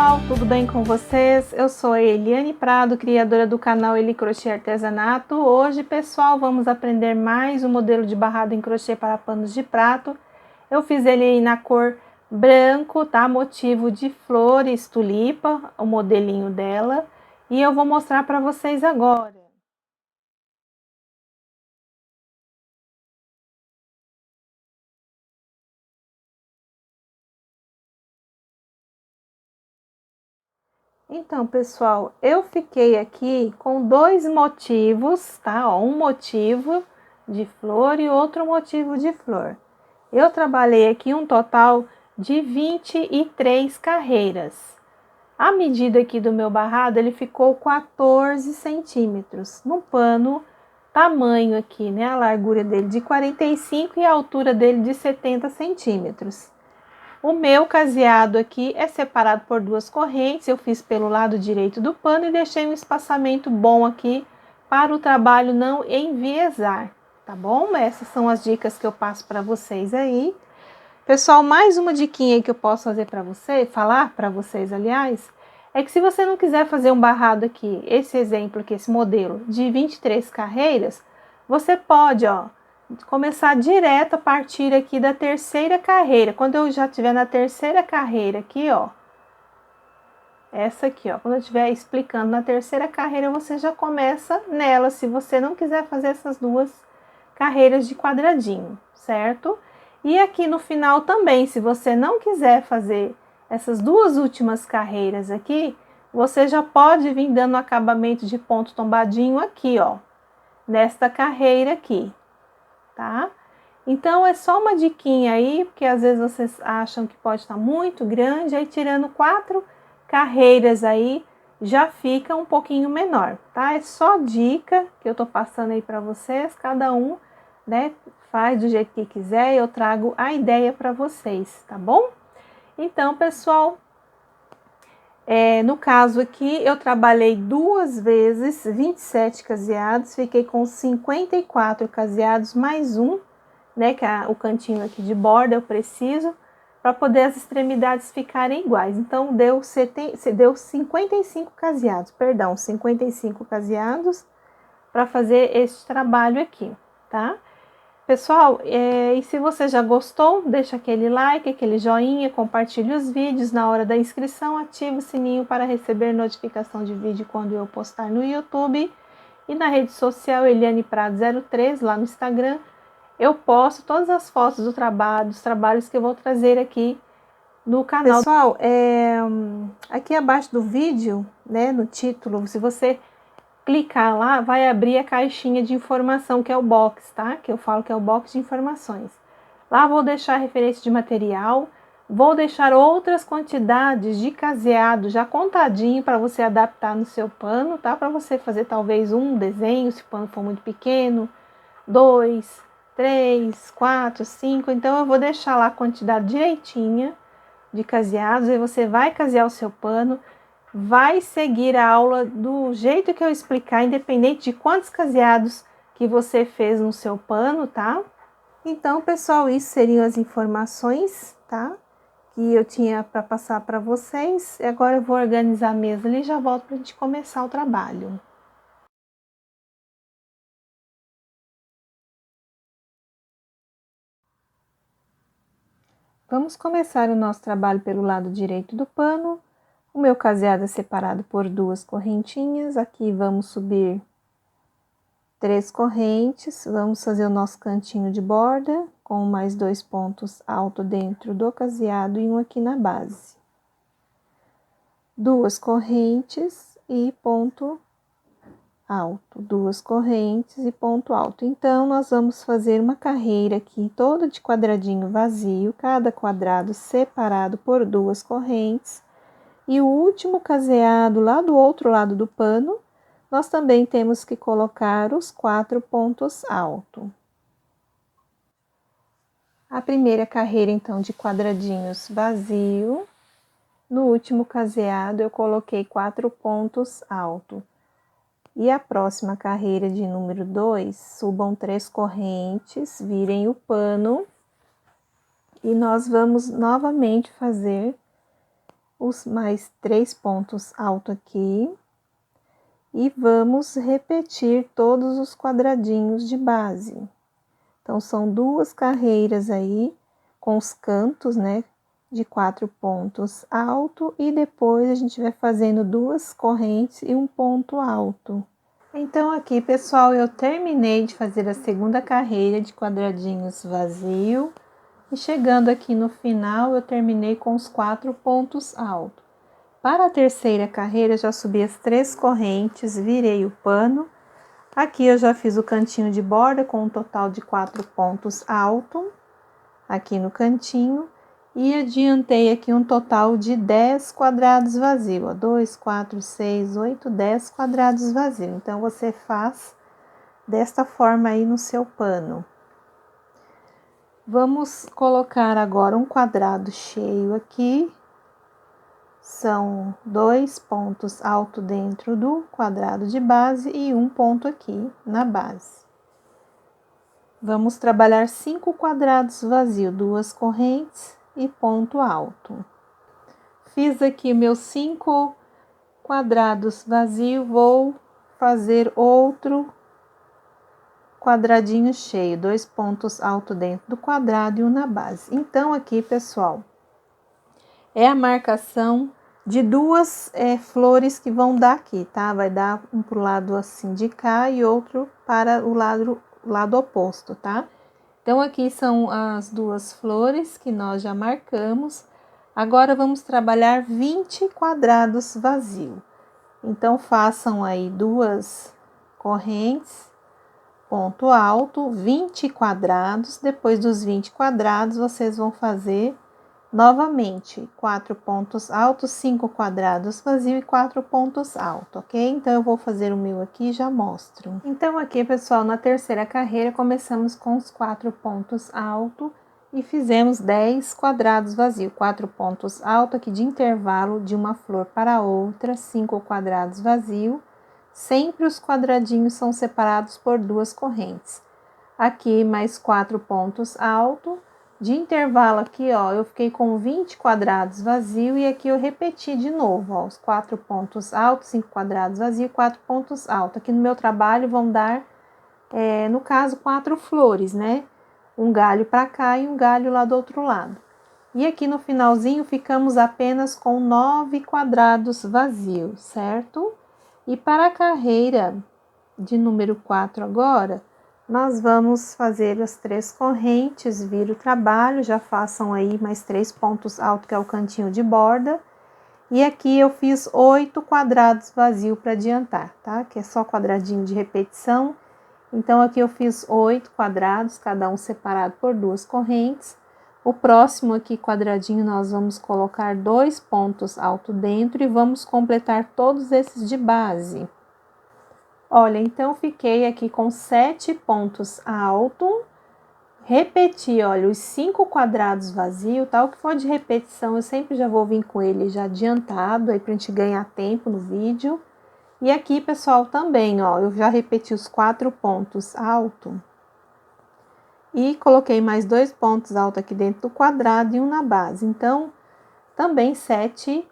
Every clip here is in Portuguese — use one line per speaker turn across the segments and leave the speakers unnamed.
pessoal, tudo bem com vocês? Eu sou a Eliane Prado, criadora do canal Eli Crochê Artesanato. Hoje, pessoal, vamos aprender mais um modelo de barrado em crochê para panos de prato. Eu fiz ele aí na cor branco, tá? Motivo de flores, tulipa, o modelinho dela. E eu vou mostrar para vocês agora. Então, pessoal, eu fiquei aqui com dois motivos, tá? Ó, um motivo de flor e outro motivo de flor. Eu trabalhei aqui um total de 23 carreiras. A medida aqui do meu barrado, ele ficou 14 centímetros. No pano, tamanho aqui, né? A largura dele de 45 e a altura dele de 70 centímetros. O meu caseado aqui é separado por duas correntes, eu fiz pelo lado direito do pano e deixei um espaçamento bom aqui para o trabalho não enviesar, tá bom? Essas são as dicas que eu passo para vocês aí. Pessoal, mais uma diquinha aí que eu posso fazer para você, falar para vocês, aliás, é que se você não quiser fazer um barrado aqui, esse exemplo aqui, esse modelo de 23 carreiras, você pode, ó, começar direto a partir aqui da terceira carreira. Quando eu já estiver na terceira carreira aqui, ó, essa aqui, ó, quando eu estiver explicando na terceira carreira, você já começa nela, se você não quiser fazer essas duas carreiras de quadradinho, certo? E aqui no final também, se você não quiser fazer essas duas últimas carreiras aqui, você já pode vir dando acabamento de ponto tombadinho aqui, ó, nesta carreira aqui, tá? Então, é só uma diquinha aí, porque às vezes vocês acham que pode estar muito grande, aí tirando 4 carreiras aí, já fica um pouquinho menor, tá? É só dica que eu tô passando aí para vocês, cada um, né, faz do jeito que quiser, eu trago a ideia para vocês, tá bom? Então, pessoal, no caso aqui, eu trabalhei 2 vezes 27 caseados, fiquei com 54 caseados mais um, né, que é o cantinho aqui de borda eu preciso, para poder as extremidades ficarem iguais. Então, deu 55 caseados, perdão, 55 caseados para fazer este trabalho aqui, tá? Pessoal, e se você já gostou, deixa aquele like, aquele joinha, compartilhe os vídeos. Na hora da inscrição, ative o sininho para receber notificação de vídeo quando eu postar no YouTube. E na rede social Eliane Prado 03, lá no Instagram, eu posto todas as fotos do trabalho, dos trabalhos que eu vou trazer aqui no canal. Pessoal, aqui abaixo do vídeo, né, no título, se você clicar lá, vai abrir a caixinha de informação, que é o box, tá? Que eu falo que é o box de informações. Lá vou deixar referência de material, vou deixar outras quantidades de caseado já contadinho para você adaptar no seu pano, tá? Para você fazer talvez um desenho, se o pano for muito pequeno, 2, 3, 4, 5. Então, eu vou deixar lá a quantidade direitinha de caseados, e você vai casear o seu pano, vai seguir a aula do jeito que eu explicar, independente de quantos caseados que você fez no seu pano, tá? Então, pessoal, isso seriam as informações, tá? Que eu tinha para passar para vocês. E agora eu vou organizar a mesa ali e já volto para a gente começar o trabalho. Vamos começar o nosso trabalho pelo lado direito do pano. O meu caseado é separado por 2 correntinhas. Aqui vamos subir 3 correntes. Vamos fazer o nosso cantinho de borda com mais 2 pontos altos dentro do caseado e um aqui na base. 2 correntes e ponto alto, 2 correntes e ponto alto. Então, nós vamos fazer uma carreira aqui toda de quadradinho vazio, cada quadrado separado por 2 correntes. E o último caseado lá do outro lado do pano, nós também temos que colocar os 4 pontos altos. A primeira carreira, então, de quadradinhos vazio. No último caseado, eu coloquei 4 pontos altos. E a próxima carreira de número 2, subam 3 correntes, virem o pano e nós vamos novamente fazer os mais 3 pontos altos aqui. E vamos repetir todos os quadradinhos de base. Então, são 2 carreiras aí, com os cantos, né, de 4 pontos alto, e depois a gente vai fazendo 2 correntes e um ponto alto. Então, aqui, pessoal, eu terminei de fazer a segunda carreira de quadradinhos vazio, e chegando aqui no final, eu terminei com os 4 pontos altos. Para a terceira carreira, já subi as 3 correntes, virei o pano. Aqui eu já fiz o cantinho de borda com um total de 4 pontos altos, aqui no cantinho, e adiantei aqui um total de 10 quadrados vazios, ó, 2, 4, 6, 8, 10 quadrados vazios. Então, você faz desta forma aí no seu pano. Vamos colocar agora um quadrado cheio aqui. São 2 pontos altos dentro do quadrado de base e um ponto aqui na base. Vamos trabalhar 5 quadrados vazios, 2 correntes e ponto alto. Fiz aqui meus 5 quadrados vazios, vou fazer outro quadradinho cheio, 2 pontos altos dentro do quadrado e um na base. Então, aqui, pessoal, é a marcação de 2 flores que vão dar aqui, tá? Vai dar um pro lado assim de cá e outro para o lado oposto, tá? Então, aqui são as 2 flores que nós já marcamos. Agora, vamos trabalhar 20 quadrados vazios. Então, façam aí 2 correntes, ponto alto, 20 quadrados. Depois dos 20 quadrados, vocês vão fazer novamente 4 pontos altos, 5 quadrados vazios e 4 pontos altos, ok? Então, eu vou fazer o meu aqui e já mostro. Então, aqui, pessoal, na terceira carreira, começamos com os 4 pontos altos e fizemos 10 quadrados vazios, 4 pontos altos aqui de intervalo de uma flor para outra, 5 quadrados vazios. Sempre os quadradinhos são separados por 2 correntes. Aqui, mais 4 pontos altos. De intervalo aqui, ó, eu fiquei com 20 quadrados vazios e aqui eu repeti de novo, ó, os 4 pontos altos, 5 quadrados vazios, 4 pontos altos. Aqui no meu trabalho vão dar, no caso, 4 flores, né? Um galho para cá e um galho lá do outro lado. E aqui no finalzinho ficamos apenas com 9 quadrados vazios, certo? E para a carreira de número 4 agora, nós vamos fazer as 3 correntes, vira o trabalho, já façam aí mais 3 pontos altos, que é o cantinho de borda. E aqui eu fiz 8 quadrados vazios para adiantar, tá? Que é só quadradinho de repetição. Então, aqui eu fiz 8 quadrados, cada um separado por 2 correntes. O próximo aqui, quadradinho, nós vamos colocar 2 pontos altos dentro e vamos completar todos esses de base. Olha, então, fiquei aqui com 7 pontos altos, repeti, olha, os 5 quadrados vazios, tá? O que for de repetição, eu sempre já vou vir com ele já adiantado, aí pra gente ganhar tempo no vídeo. E aqui, pessoal, também, ó, eu já repeti os 4 pontos altos e coloquei mais 2 pontos altos aqui dentro do quadrado e um na base. Então, também 7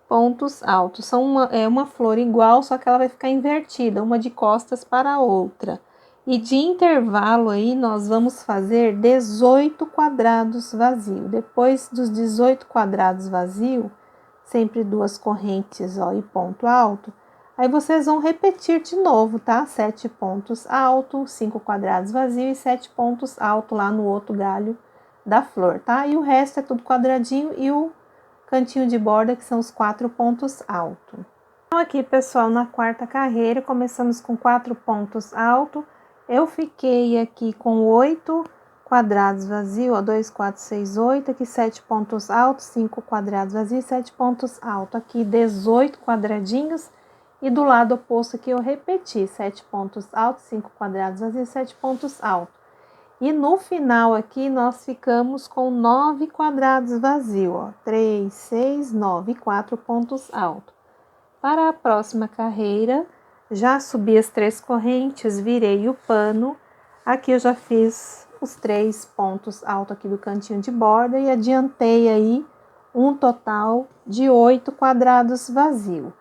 pontos altos. São uma flor igual, só que ela vai ficar invertida, uma de costas para a outra. E de intervalo aí, nós vamos fazer 18 quadrados vazios. Depois dos 18 quadrados vazios, sempre 2 correntes, ó, e ponto alto. Aí, vocês vão repetir de novo, tá? 7 pontos altos, 5 quadrados vazios e 7 pontos altos lá no outro galho da flor, tá? E o resto é tudo quadradinho e o cantinho de borda, que são os 4 pontos altos. Então, aqui, pessoal, na quarta carreira, começamos com 4 pontos altos. Eu fiquei aqui com 8 quadrados vazios, ó, 2, 4, 6, 8, aqui 7 pontos altos, 5 quadrados vazios, 7 pontos altos, aqui 18 quadradinhos, e do lado oposto aqui eu repeti 7 pontos altos, 5 quadrados vazios, 7 pontos altos. E no final aqui, nós ficamos com 9 quadrados vazios, ó, 3, 6, 9, 4 pontos altos. Para a próxima carreira, já subi as 3 correntes, virei o pano. Aqui eu já fiz os 3 pontos altos aqui do cantinho de borda e adiantei aí um total de 8 quadrados vazio.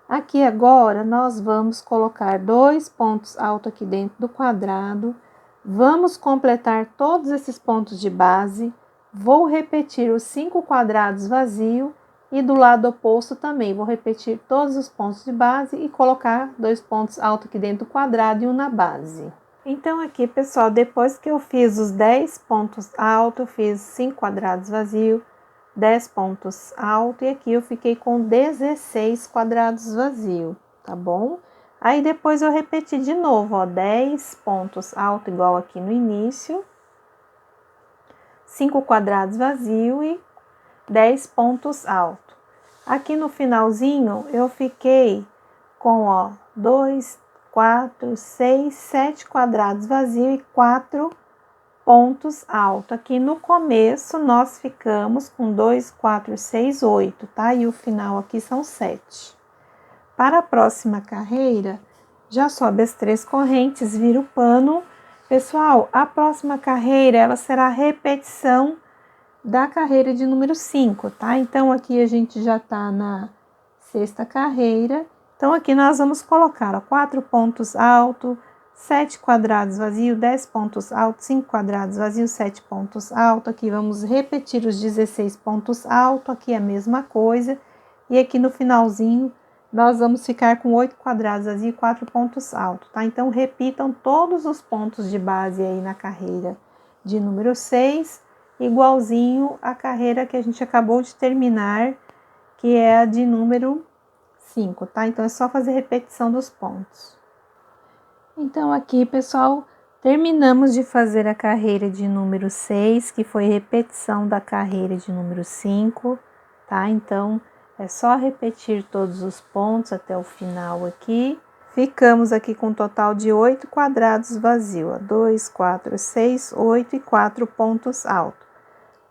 Aqui agora, nós vamos colocar 2 pontos altos aqui dentro do quadrado, vamos completar todos esses pontos de base, vou repetir os 5 quadrados vazios e do lado oposto também, vou repetir todos os pontos de base e colocar 2 pontos altos aqui dentro do quadrado e um na base. Então aqui, pessoal, depois que eu fiz os 10 pontos altos, fiz 5 quadrados vazios, 10 pontos altos e aqui eu fiquei com 16 quadrados vazios, tá bom? Aí depois eu repeti de novo, ó, 10 pontos altos igual aqui no início, 5 quadrados vazios e 10 pontos altos. Aqui no finalzinho eu fiquei com, ó, 2, 4, 6, 7 quadrados vazios e 4 pontos altos. Aqui no começo nós ficamos com 2, 4, 6, 8, tá? E o final aqui são 7. Para a próxima carreira, já sobe as 3 correntes, vira o pano. Pessoal, a próxima carreira, ela será a repetição da carreira de número 5, tá? Então, aqui a gente já tá na 6ª carreira. Então, aqui nós vamos colocar, ó, 4 pontos altos, 7 quadrados vazios, 10 pontos altos, 5 quadrados vazios, 7 pontos altos. Aqui vamos repetir os 16 pontos altos, aqui a mesma coisa. E aqui no finalzinho, nós vamos ficar com 8 quadrados vazios e 4 pontos altos, tá? Então, repitam todos os pontos de base aí na carreira de número 6, igualzinho à carreira que a gente acabou de terminar, que é a de número 5, tá? Então, é só fazer repetição dos pontos. Então, aqui, pessoal, terminamos de fazer a carreira de número 6, que foi repetição da carreira de número 5, tá? Então, é só repetir todos os pontos até o final aqui. Ficamos aqui com um total de 8 quadrados vazios, 2, 4, 6, 8 e 4 pontos altos.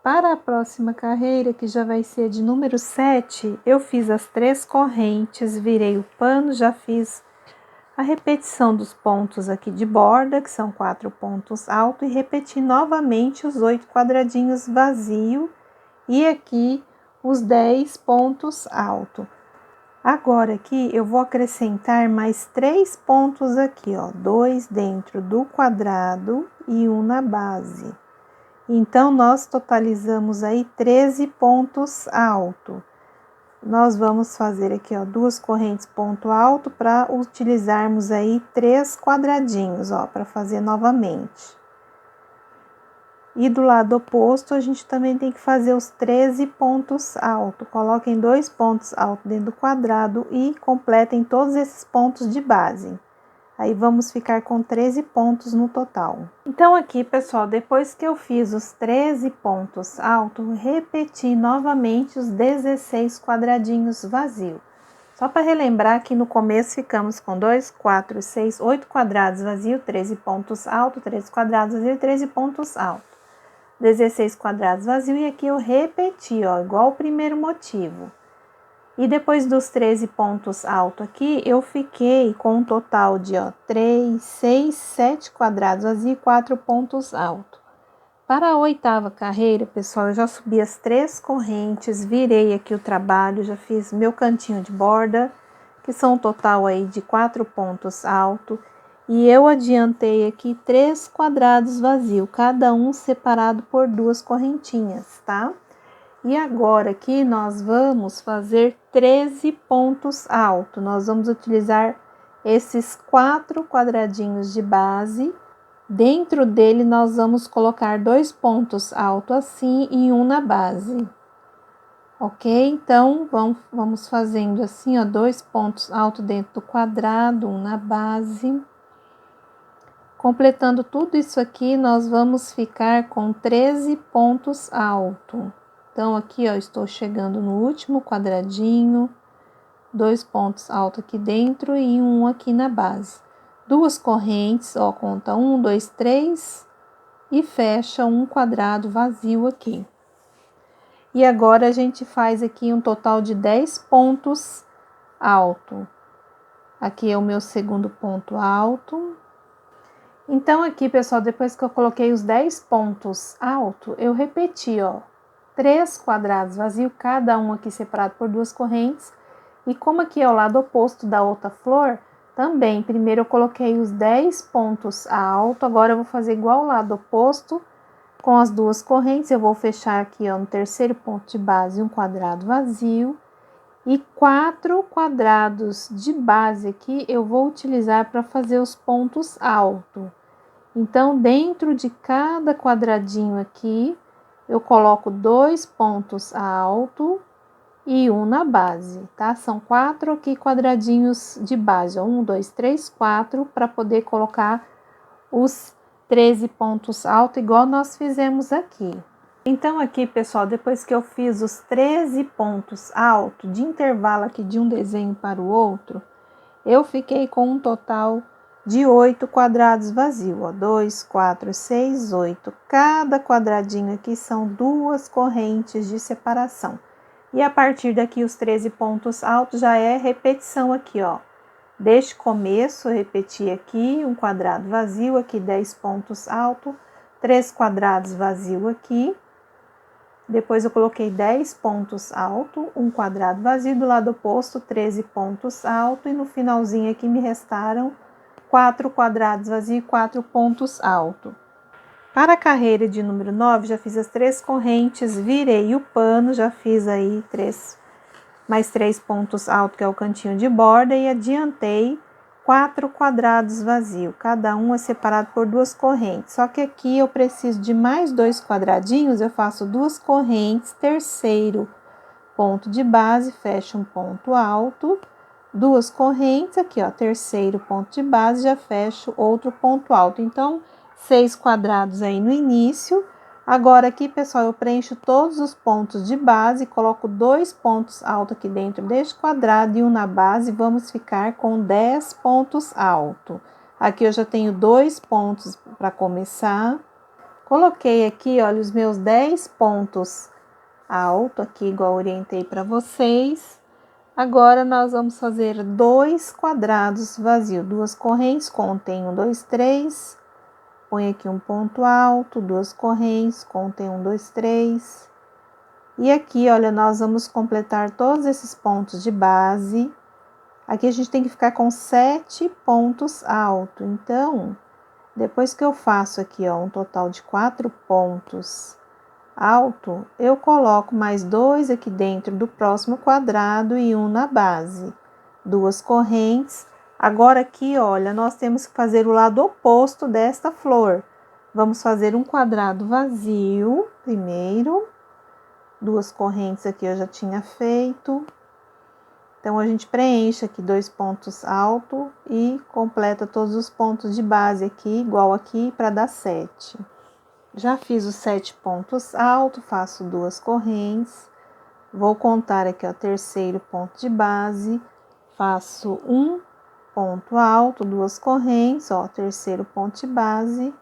Para a próxima carreira, que já vai ser de número 7, eu fiz as 3 correntes, virei o pano, já fiz a repetição dos pontos aqui de borda, que são 4 pontos altos, e repeti novamente os 8 quadradinhos vazios e aqui os 10 pontos altos. Agora aqui eu vou acrescentar mais 3 pontos aqui, ó, 2 dentro do quadrado e um na base. Então, nós totalizamos aí 13 pontos altos. Nós vamos fazer aqui, ó, 2 correntes ponto alto para utilizarmos aí 3 quadradinhos, ó, para fazer novamente. E do lado oposto, a gente também tem que fazer os 13 pontos altos. Coloquem 2 pontos altos dentro do quadrado e completem todos esses pontos de base. Aí, vamos ficar com 13 pontos no total. Então, aqui, pessoal, depois que eu fiz os 13 pontos altos, repeti novamente os 16 quadradinhos vazios. Só para relembrar que no começo ficamos com 2, 4, 6, 8 quadrados vazios, 13 pontos altos, 13 quadrados vazios e 13 pontos altos. 16 quadrados vazios e aqui eu repeti, ó, igual o primeiro motivo. E depois dos 13 pontos altos aqui, eu fiquei com um total de, ó, 3, 6, 7 quadrados vazios e 4 pontos altos. Para a 8ª carreira, pessoal, eu já subi as 3 correntes, virei aqui o trabalho, já fiz meu cantinho de borda, que são um total aí de 4 pontos altos. E eu adiantei aqui 3 quadrados vazios, cada um separado por 2 correntinhas, tá? E agora aqui nós vamos fazer 13 pontos altos. Nós vamos utilizar esses 4 quadradinhos de base. Dentro dele nós vamos colocar 2 pontos altos assim e um na base. Ok? Então, vamos fazendo assim, ó, 2 pontos altos dentro do quadrado, um na base. Completando tudo isso aqui, nós vamos ficar com 13 pontos altos. Então, aqui, ó, estou chegando no último quadradinho, 2 pontos altos aqui dentro e um aqui na base. 2 correntes, ó, conta 1, 2, 3 e fecha um quadrado vazio aqui. E agora, a gente faz aqui um total de 10 pontos altos. Aqui é o meu segundo ponto alto. Então, aqui, pessoal, depois que eu coloquei os 10 pontos altos, eu repeti, ó, 3 quadrados vazios, cada um aqui separado por 2 correntes. E como aqui é o lado oposto da outra flor, também, primeiro eu coloquei os 10 pontos altos, agora eu vou fazer igual o lado oposto, com as 2 correntes, eu vou fechar aqui, ó, no terceiro ponto de base, um quadrado vazio. E 4 quadrados de base aqui, eu vou utilizar para fazer os pontos altos. Então, dentro de cada quadradinho aqui, eu coloco 2 pontos altos e um na base, tá? São 4 aqui quadradinhos de base, ó, 1, 2, 3, 4, para poder colocar os 13 pontos altos, igual nós fizemos aqui. Então, aqui, pessoal, depois que eu fiz os 13 pontos altos, de intervalo aqui de um desenho para o outro, eu fiquei com um total de 8 quadrados vazios, ó, 2, 4, 6, 8. Cada quadradinho aqui são 2 correntes de separação. E a partir daqui, os 13 pontos altos já é repetição aqui, ó. Desde o começo, eu repeti aqui, um quadrado vazio, aqui 10 pontos altos, 3 quadrados vazio aqui. Depois eu coloquei 10 pontos altos, um quadrado vazio, do lado oposto 13 pontos altos, e no finalzinho aqui me restaram 4 quadrados vazios e 4 pontos altos. Para a carreira de número 9, já fiz as 3 correntes, virei o pano, já fiz aí mais 3 pontos altos, que é o cantinho de borda, e adiantei 4 quadrados vazios, cada um é separado por 2 correntes. Só que aqui eu preciso de mais 2 quadradinhos, eu faço 2 correntes, terceiro ponto de base, fecho um ponto alto, 2 correntes, aqui ó, terceiro ponto de base, já fecho outro ponto alto. Então, 6 quadrados aí no início. Agora aqui, pessoal, eu preencho todos os pontos de base, coloco 2 pontos altos aqui dentro deste quadrado e um na base, vamos ficar com 10 pontos altos. Aqui eu já tenho 2 pontos para começar. Coloquei aqui, olha, os meus 10 pontos altos aqui, igual orientei para vocês. Agora, nós vamos fazer 2 quadrados vazios, 2 correntes, contém 1, 2, 3... Põe aqui um ponto alto, 2 correntes, contém 1, 2, 3. E aqui, olha, nós vamos completar todos esses pontos de base. Aqui a gente tem que ficar com 7 pontos altos. Então, depois que eu faço aqui, ó, um total de 4 pontos alto, eu coloco mais 2 aqui dentro do próximo quadrado e um na base. 2 correntes. Agora aqui, olha, nós temos que fazer o lado oposto desta flor. Vamos fazer um quadrado vazio primeiro. 2 correntes aqui eu já tinha feito. Então, a gente preenche aqui 2 pontos altos e completa todos os pontos de base aqui, igual aqui, para dar 7. Já fiz os 7 pontos altos, faço 2 correntes. Vou contar aqui, ó, terceiro ponto de base, faço um ponto alto, 2 correntes, ó, terceiro ponto de base,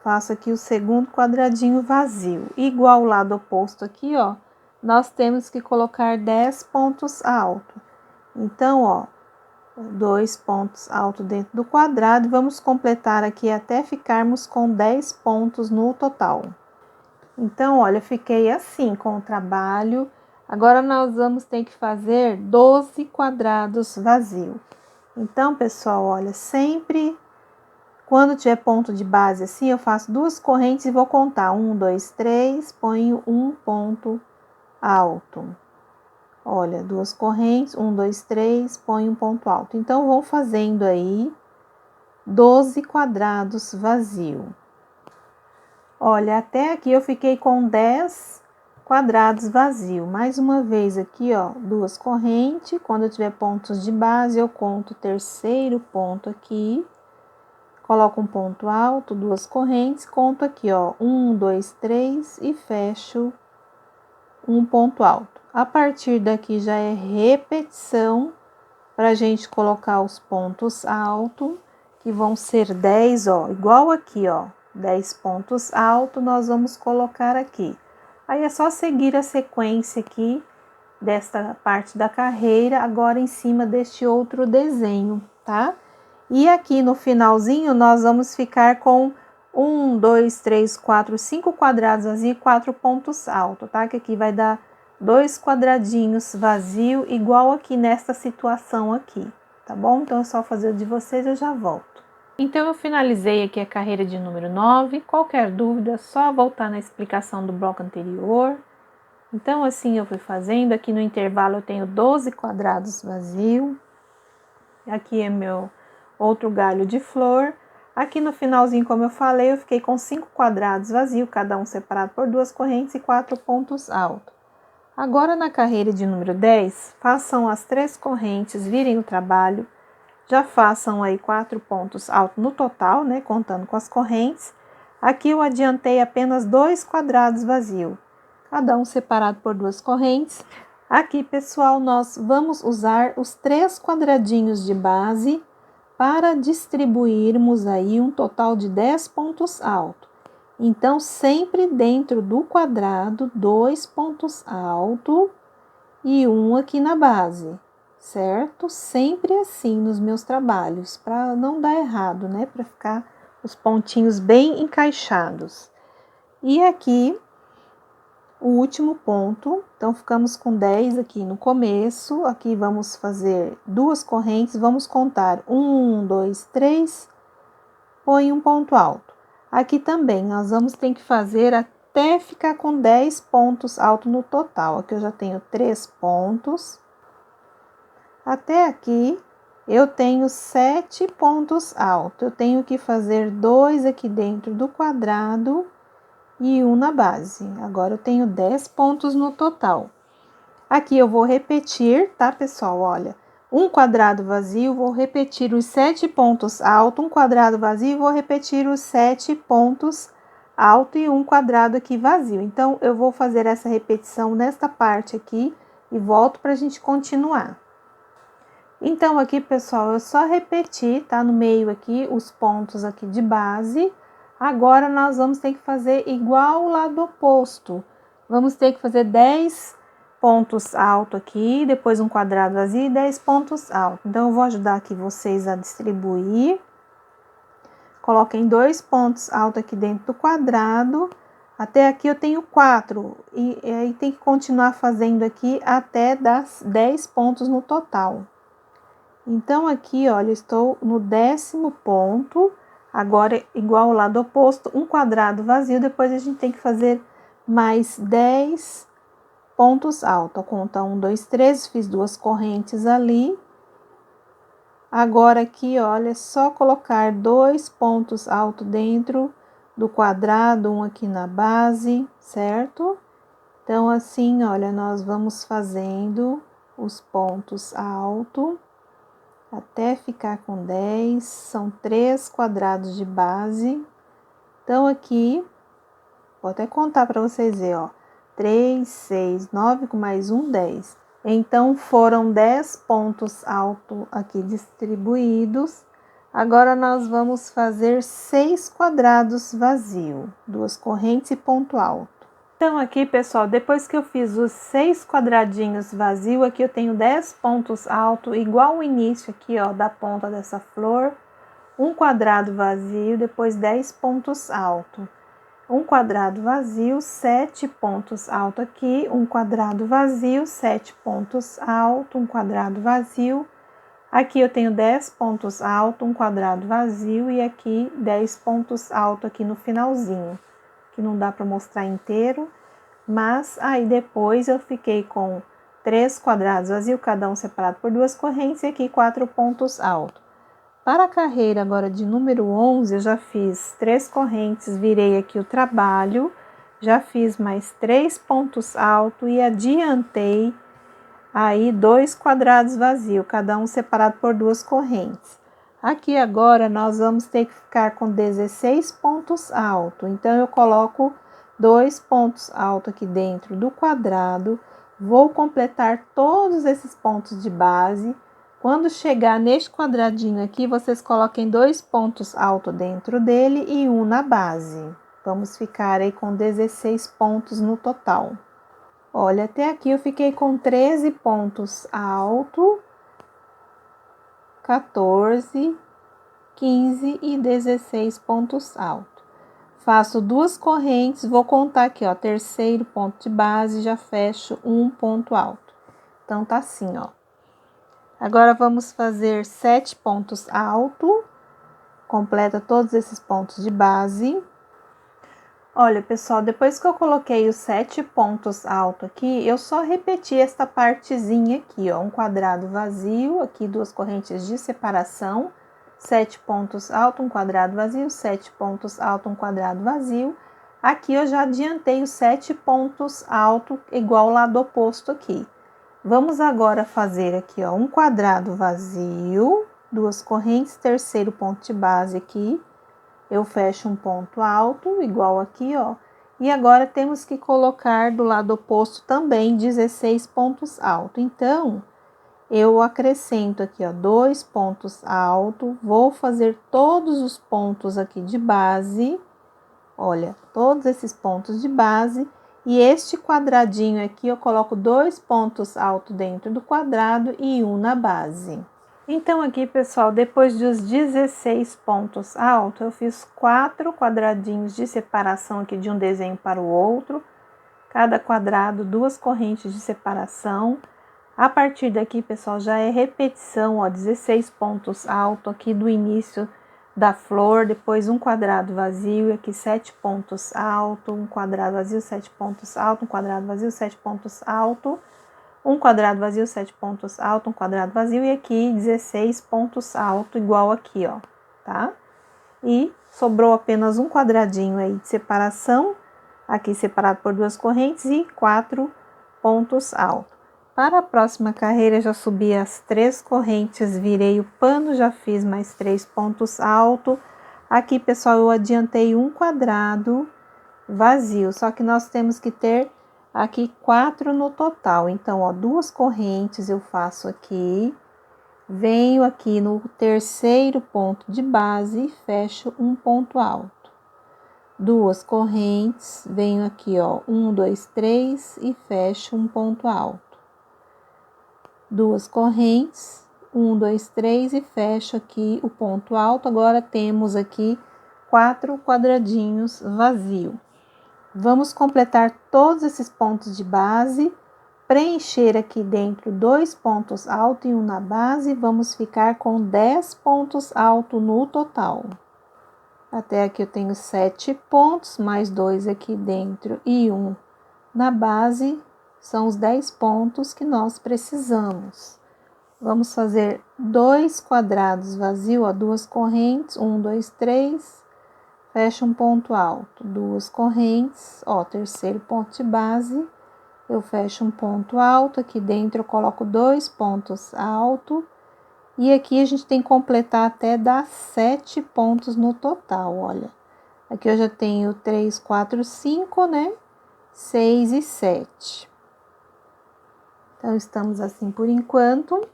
faço aqui o segundo quadradinho vazio. Igual o lado oposto aqui, ó, nós temos que colocar 10 pontos altos. Então, ó, 2 pontos altos dentro do quadrado, vamos completar aqui até ficarmos com 10 pontos no total. Então, olha, eu fiquei assim com o trabalho. Agora, nós vamos ter que fazer 12 quadrados vazios. Então, pessoal, olha, sempre quando tiver ponto de base assim, eu faço 2 correntes e vou contar 1, 2, 3, ponho um ponto alto. Olha, 2 correntes, 1, 2, 3, ponho um ponto alto. Então, vou fazendo aí 12 quadrados vazios. Olha, até aqui eu fiquei com 10 quadrados vazios. Mais uma vez aqui, ó, 2 correntes. Quando eu tiver pontos de base, eu conto o terceiro ponto aqui. Coloco um ponto alto, 2 correntes, conto aqui, ó, 1, 2, 3 e fecho um ponto alto. A partir daqui já é repetição para a gente colocar os pontos altos, que vão ser 10, ó, igual aqui, ó, 10 pontos altos nós vamos colocar aqui. Aí é só seguir a sequência aqui desta parte da carreira, agora em cima deste outro desenho, tá? E aqui no finalzinho nós vamos ficar com 1, 2, 3, 4, 5 quadrados vazios e 4 pontos altos, tá? Que aqui vai dar 2 quadradinhos vazio, igual aqui nesta situação aqui, tá bom? Então, é só fazer o de vocês, eu já volto. Então, eu finalizei aqui a carreira de número 9. Qualquer dúvida, é só voltar na explicação do bloco anterior. Então, assim eu fui fazendo. Aqui no intervalo eu tenho 12 quadrados vazios. Aqui é meu outro galho de flor. Aqui no finalzinho, como eu falei, eu fiquei com 5 quadrados vazios, cada um separado por 2 correntes e 4 pontos altos. Agora, na carreira de número 10, façam as 3 correntes, virem o trabalho. Já façam aí 4 pontos altos no total, né, contando com as correntes. Aqui eu adiantei apenas 2 quadrados vazios, cada um separado por 2 correntes. Aqui, pessoal, nós vamos usar os 3 quadradinhos de base para distribuirmos aí um total de 10 pontos altos. Então, sempre dentro do quadrado, 2 pontos altos e um aqui na base, certo? Sempre assim nos meus trabalhos, para não dar errado, né? Para ficar os pontinhos bem encaixados. E aqui, o último ponto, então ficamos com 10 aqui no começo. Aqui vamos fazer 2 correntes, vamos contar 1, 2, 3, põe um ponto alto. Aqui também nós vamos ter que fazer até ficar com 10 pontos altos no total. Aqui eu já tenho 3 pontos. Até aqui eu tenho 7 pontos altos. Eu tenho que fazer 2 aqui dentro do quadrado e um na base. Agora eu tenho 10 pontos no total. Aqui eu vou repetir, tá, pessoal? Olha, um quadrado vazio, vou repetir os 7 pontos altos, um quadrado vazio, vou repetir os 7 pontos altos e um quadrado aqui vazio. Então, eu vou fazer essa repetição nesta parte aqui e volto para a gente continuar. Então, aqui, pessoal, eu só repeti, tá, no meio aqui, os pontos aqui de base. Agora, nós vamos ter que fazer igual o lado oposto. Vamos ter que fazer 10 pontos altos aqui, depois um quadrado vazio e 10 pontos altos. Então, eu vou ajudar aqui vocês a distribuir. Coloquem 2 pontos altos aqui dentro do quadrado. Até aqui eu tenho 4. E aí, tem que continuar fazendo aqui até dar 10 pontos no total. Então, aqui, olha, estou no 10º ponto, agora igual ao lado oposto, um quadrado vazio, depois a gente tem que fazer mais 10 pontos altos. Conta 1, 2, 3, fiz 2 correntes ali. Agora aqui, olha, é só colocar 2 pontos altos dentro do quadrado, um aqui na base, certo? Então, assim, olha, nós vamos fazendo os pontos altos até ficar com 10, são 3 quadrados de base. Então, aqui, vou até contar para vocês verem, ó, 3, 6, 9 com mais 1, 10. Então, foram 10 pontos altos aqui distribuídos. Agora, nós vamos fazer 6 quadrados vazios, 2 correntes e ponto alto. Então, aqui, pessoal, depois que eu fiz os 6 quadradinhos vazios, aqui eu tenho 10 pontos altos, igual o início aqui, ó, da ponta dessa flor. Um quadrado vazio, depois 10 pontos altos. Um quadrado vazio, 7 pontos altos aqui, um quadrado vazio, 7 pontos altos, um quadrado vazio. Aqui eu tenho 10 pontos altos, um quadrado vazio e aqui 10 pontos altos aqui no finalzinho, que não dá para mostrar inteiro, mas aí depois eu fiquei com 3 quadrados vazios, cada um separado por 2 correntes e aqui 4 pontos altos. Para a carreira agora de número 11, eu já fiz 3 correntes, virei aqui o trabalho, já fiz mais 3 pontos altos e adiantei aí 2 quadrados vazios, cada um separado por 2 correntes. Aqui agora nós vamos ter que ficar com 16 pontos altos, então eu coloco 2 pontos altos aqui dentro do quadrado, vou completar todos esses pontos de base. Quando chegar neste quadradinho aqui, vocês coloquem 2 pontos altos dentro dele e um na base. Vamos ficar aí com 16 pontos no total. Olha, até aqui eu fiquei com 13 pontos altos, 14, 15 e 16 pontos altos. faço 2 correntes, vou contar aqui, ó, terceiro ponto de base, já fecho um ponto alto. Então, tá assim, ó. Agora, vamos fazer 7 pontos altos, completa todos esses pontos de base. Olha, pessoal, depois que eu coloquei os 7 pontos altos aqui, eu só repeti esta partezinha aqui, ó, um quadrado vazio, aqui 2 correntes de separação, 7 pontos altos, um quadrado vazio, 7 pontos altos, um quadrado vazio. Aqui eu já adiantei os 7 pontos altos, igual o lado oposto aqui. Vamos agora fazer aqui, ó, um quadrado vazio, 2 correntes, terceiro ponto de base aqui. Eu fecho um ponto alto, igual aqui, ó. E agora temos que colocar do lado oposto também 16 pontos altos. Então, eu acrescento aqui, ó, 2 pontos altos. Vou fazer todos os pontos aqui de base. Olha, todos esses pontos de base. E este quadradinho aqui, eu coloco 2 pontos altos dentro do quadrado e um na base. Então, aqui, pessoal, depois dos 16 pontos altos, eu fiz 4 quadradinhos de separação aqui de um desenho para o outro. Cada quadrado, 2 correntes de separação. A partir daqui, pessoal, já é repetição, ó, 16 pontos altos aqui do início da flor, depois um quadrado vazio, aqui 7 pontos altos, um quadrado vazio, 7 pontos altos, um quadrado vazio, 7 pontos altos. Um quadrado vazio, 7 pontos altos, um quadrado vazio, e aqui 16 pontos altos, igual aqui, ó, tá? E sobrou apenas um quadradinho aí de separação, aqui separado por 2 correntes e 4 pontos altos. Para a próxima carreira, já subi as 3 correntes, virei o pano, já fiz mais 3 pontos altos. Aqui, pessoal, eu adiantei um quadrado vazio, só que nós temos que ter aqui 4 no total. Então, ó, 2 correntes eu faço aqui, venho aqui no terceiro ponto de base e fecho um ponto alto. 2 correntes, venho aqui, ó, 1, 2, 3 e fecho um ponto alto. 2 correntes, 1, 2, 3 e fecho aqui o ponto alto. Agora temos aqui 4 quadradinhos vazios. Vamos completar todos esses pontos de base, preencher aqui dentro 2 pontos altos e um na base, vamos ficar com 10 pontos altos no total. Até aqui eu tenho 7 pontos, mais 2 aqui dentro e um na base, são os 10 pontos que nós precisamos. Vamos fazer 2 quadrados vazios, ó, 2 correntes, 1, 2, 3... Fecho um ponto alto, 2 correntes, ó, terceiro ponto de base, eu fecho um ponto alto, aqui dentro eu coloco 2 pontos altos, e aqui a gente tem que completar até dar 7 pontos no total, olha. Aqui eu já tenho 3, 4, 5, né? 6 e 7. Então, estamos assim por enquanto.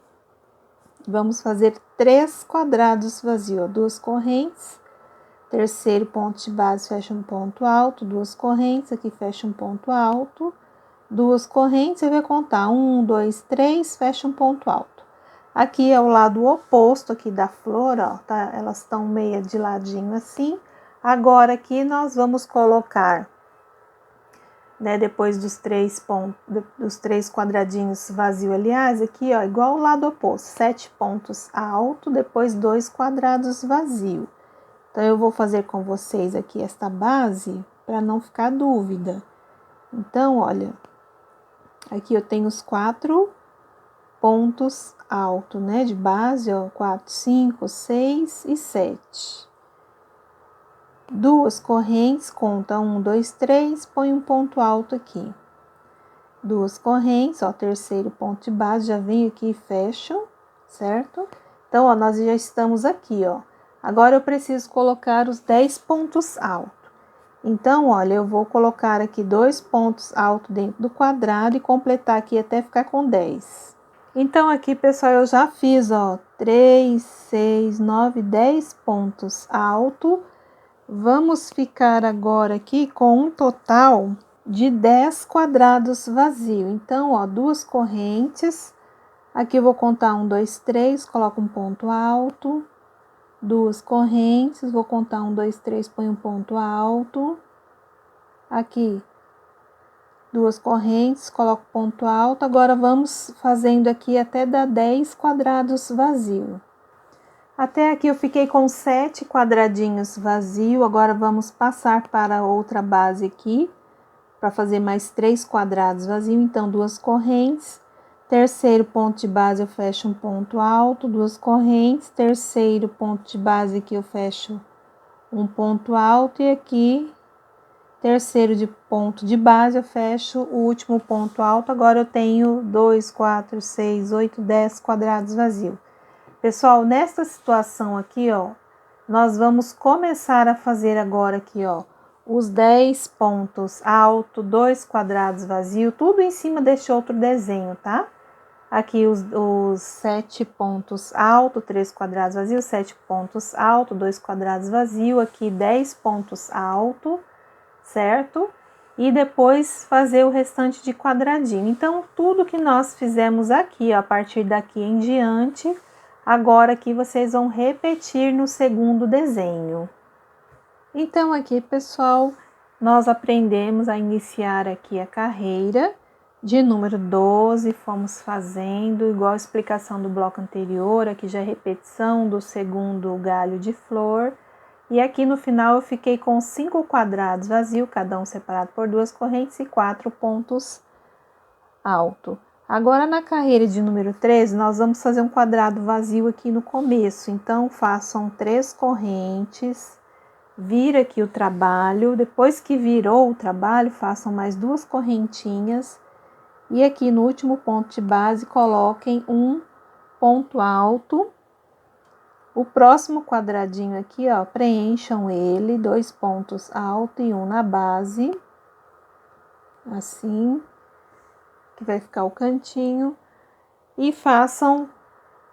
Vamos fazer 3 quadrados vazios, 2 correntes. Terceiro ponto de base, fecha um ponto alto, 2 correntes, aqui fecha um ponto alto, 2 correntes, você vai contar 1, 2, 3, fecha um ponto alto. Aqui é o lado oposto aqui da flor, ó, tá? Elas estão meia de ladinho assim. Agora aqui nós vamos colocar, né, depois dos 3 pontos, dos 3 quadradinhos vazios, aliás, aqui, ó, igual o lado oposto, 7 pontos alto, depois 2 quadrados vazios. Então, eu vou fazer com vocês aqui esta base para não ficar dúvida. Então, olha, aqui eu tenho os 4 pontos altos, né, de base, ó, 4, 5, 6 e 7. 2 correntes, conta 1, 2, 3, põe um ponto alto aqui. 2 correntes, ó, terceiro ponto de base, já venho aqui e fecho, certo? Então, ó, nós já estamos aqui, ó. Agora, eu preciso colocar os 10 pontos altos. Então, olha, eu vou colocar aqui 2 pontos altos dentro do quadrado e completar aqui até ficar com 10. Então, aqui, pessoal, eu já fiz, ó, 3, 6, 9, 10 pontos altos. Vamos ficar agora aqui com um total de 10 quadrados vazios. Então, ó, 2 correntes. Aqui eu vou contar 1, 2, 3, coloco um ponto alto. duas correntes, vou contar 1, 2, 3, põe um ponto alto. Aqui, duas correntes, coloco ponto alto. Agora, vamos fazendo aqui até dar 10 quadrados vazio. Até aqui eu fiquei com 7 quadradinhos vazio. Agora, vamos passar para outra base aqui, para fazer mais 3 quadrados vazio. Então, duas correntes, terceiro ponto de base eu fecho um ponto alto, duas correntes, terceiro ponto de base aqui eu fecho um ponto alto, e aqui, terceiro de ponto de base, eu fecho o último ponto alto. Agora, eu tenho 2, 4, 6, 8, 10 quadrados vazios. Pessoal, nessa situação aqui, ó, nós vamos começar a fazer agora aqui, ó, os 10 pontos alto, 2 quadrados vazios, tudo em cima deste outro desenho, tá? Aqui os 7 pontos alto, 3 quadrados vazios, 7 pontos alto, 2 quadrados vazios, aqui 10 pontos alto, certo? E depois fazer o restante de quadradinho. Então, tudo que nós fizemos aqui, ó, a partir daqui em diante, agora aqui vocês vão repetir no segundo desenho. Então, aqui, pessoal, nós aprendemos a iniciar aqui a carreira de número 12, fomos fazendo igual a explicação do bloco anterior, aqui já é repetição do segundo galho de flor. E aqui no final eu fiquei com 5 quadrados vazios, cada um separado por duas correntes e 4 pontos alto. Agora, na carreira de número 13, nós vamos fazer um quadrado vazio aqui no começo. Então, façam 3 correntes, vira aqui o trabalho. Depois que virou o trabalho, façam mais 2 correntinhas. E aqui no último ponto de base, coloquem um ponto alto. O próximo quadradinho aqui, ó, preencham ele, 2 pontos altos e um na base. Assim, que vai ficar o cantinho. E façam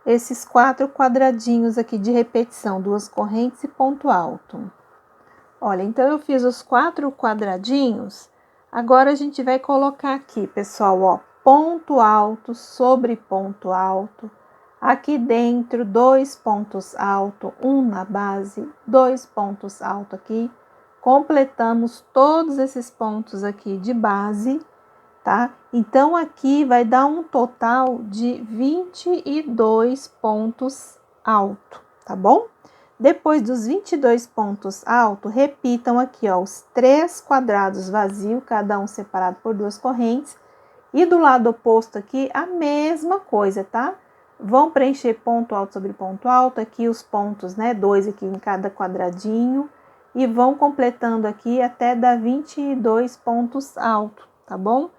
esses 4 quadradinhos aqui de repetição, 2 correntes e ponto alto. Olha, então eu fiz os 4 quadradinhos. Agora a gente vai colocar aqui, pessoal, ó, ponto alto sobre ponto alto. Aqui dentro, 2 pontos altos, um na base, 2 pontos altos aqui. Completamos todos esses pontos aqui de base, tá? Então, aqui vai dar um total de 22 pontos altos, tá bom? Depois dos 22 pontos altos, repitam aqui, ó, os 3 quadrados vazios, cada um separado por 2 correntes. E do lado oposto aqui, a mesma coisa, tá? Vão preencher ponto alto sobre ponto alto, aqui os pontos, né? 2 aqui em cada quadradinho. E vão completando aqui até dar 22 pontos altos, tá bom?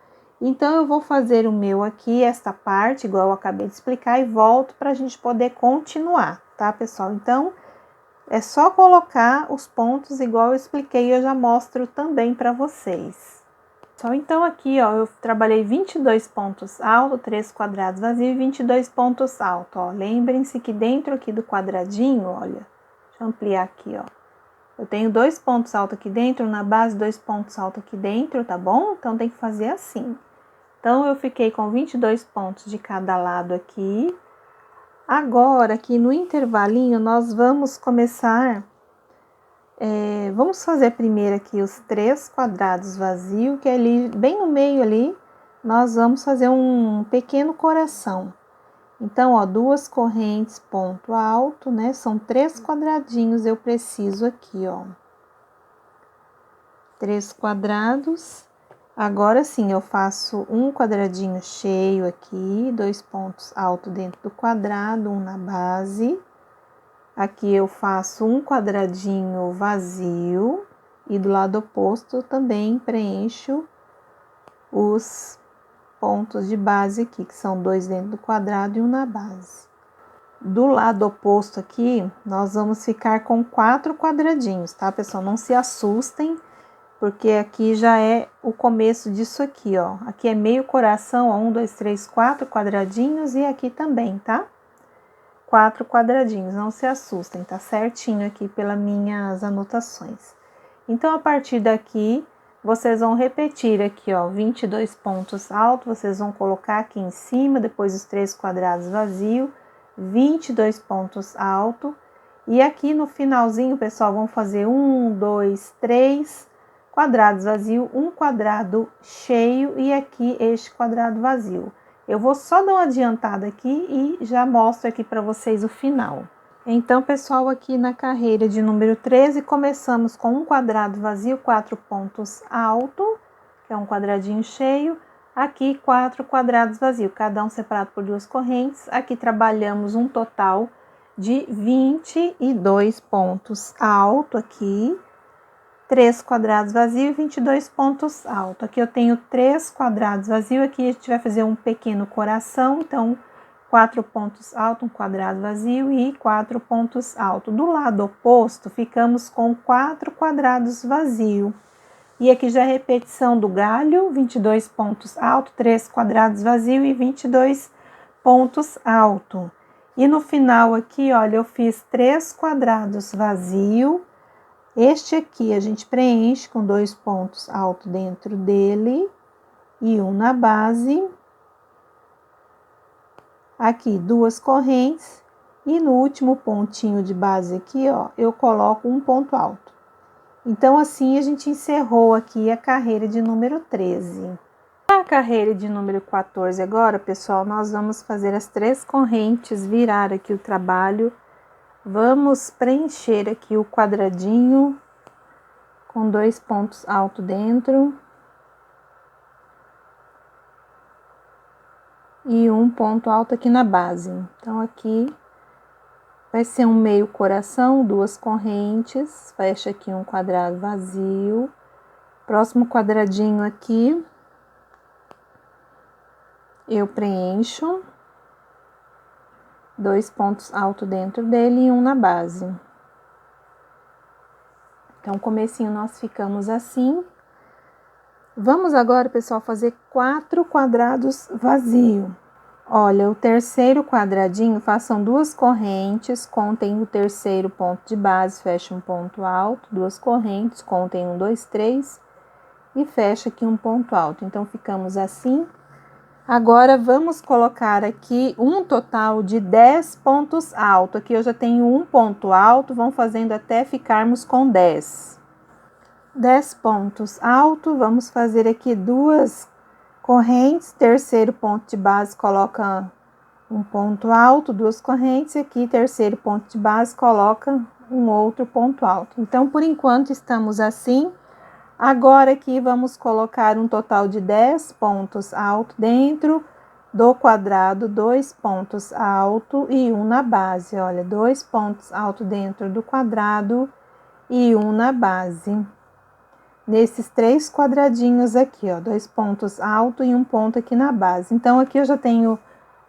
Então, eu vou fazer o meu aqui, esta parte, igual eu acabei de explicar, e volto para a gente poder continuar, tá, pessoal? Então, é só colocar os pontos igual eu expliquei, eu já mostro também para vocês. Então, aqui, ó, eu trabalhei 22 pontos altos, 3 quadrados vazios e 22 pontos altos, ó. Lembrem-se que dentro aqui do quadradinho, olha, deixa eu ampliar aqui, ó. Eu tenho 2 pontos altos aqui dentro, na base 2 pontos altos aqui dentro, tá bom? Então, tem que fazer assim. Então, eu fiquei com 22 pontos de cada lado aqui. Agora, aqui no intervalinho, nós vamos começar... vamos fazer primeiro aqui os 3 quadrados vazios, que ali, bem no meio ali, nós vamos fazer um pequeno coração. Então, ó, 2 correntes, ponto alto, né? São 3 quadradinhos, eu preciso aqui, ó. 3 quadrados. Agora sim, eu faço um quadradinho cheio aqui, 2 pontos altos dentro do quadrado, um na base. Aqui eu faço um quadradinho vazio e do lado oposto também preencho os pontos de base aqui, que são 2 dentro do quadrado e um na base. Do lado oposto aqui, nós vamos ficar com 4 quadradinhos, tá, pessoal? Não se assustem, porque aqui já é o começo disso aqui, ó. Aqui é meio coração, ó, 1, 2, 3, 4 quadradinhos e aqui também, tá? 4 quadradinhos, não se assustem, tá certinho aqui pelas minhas anotações. Então, a partir daqui, vocês vão repetir aqui, ó, 22 pontos altos, vocês vão colocar aqui em cima, depois os 3 quadrados vazios, 22 pontos altos, E aqui no finalzinho, pessoal, vamos fazer 1, 2, 3 quadrados vazios, um quadrado cheio e aqui este quadrado vazio. Eu vou só dar uma adiantada aqui e já mostro aqui para vocês o final. Então, pessoal, aqui na carreira de número 13, começamos com um quadrado vazio, 4 pontos alto, que é um quadradinho cheio. Aqui, 4 quadrados vazios, cada um separado por 2 correntes. Aqui trabalhamos um total de 22 pontos alto aqui. 3 quadrados vazios e 22 pontos altos. Aqui eu tenho 3 quadrados vazios, aqui a gente vai fazer um pequeno coração, então 4 pontos altos, um quadrado vazio e 4 pontos altos. Do lado oposto, ficamos com 4 quadrados vazios. E aqui já é repetição do galho, 22 pontos altos, 3 quadrados vazios e 22 pontos altos. E no final aqui, olha, eu fiz 3 quadrados vazios. Este aqui a gente preenche com 2 pontos altos dentro dele e um na base. Aqui 2 correntes e no último pontinho de base aqui, ó, eu coloco um ponto alto. Então, assim a gente encerrou aqui a carreira de número 13. A carreira de número 14 agora, pessoal, nós vamos fazer as 3 correntes, virar aqui o trabalho. Vamos preencher aqui o quadradinho com 2 pontos altos dentro e um ponto alto aqui na base. Então, aqui vai ser um meio coração, 2 correntes, fecha aqui um quadrado vazio. Próximo quadradinho aqui, eu preencho 2 pontos altos dentro dele e um na base. Então, comecinho nós ficamos assim. Vamos agora, pessoal, fazer 4 quadrados vazios. Olha, o terceiro quadradinho, façam 2 correntes, contem o terceiro ponto de base, fecha um ponto alto, 2 correntes, contem 1, 2, 3 e fecha aqui um ponto alto. Então, ficamos assim. Agora, vamos colocar aqui um total de 10 pontos altos. Aqui eu já tenho um ponto alto, vamos fazendo até ficarmos com 10. 10 pontos altos, vamos fazer aqui 2 correntes, terceiro ponto de base coloca um ponto alto, 2 correntes, aqui terceiro ponto de base coloca um outro ponto alto. Então, por enquanto, estamos assim. Agora aqui vamos colocar um total de 10 pontos altos dentro do quadrado, 2 pontos altos e um na base. Olha, 2 pontos altos dentro do quadrado e um na base. Nesses 3 quadradinhos aqui, ó, 2 pontos altos e um ponto aqui na base. Então, aqui eu já tenho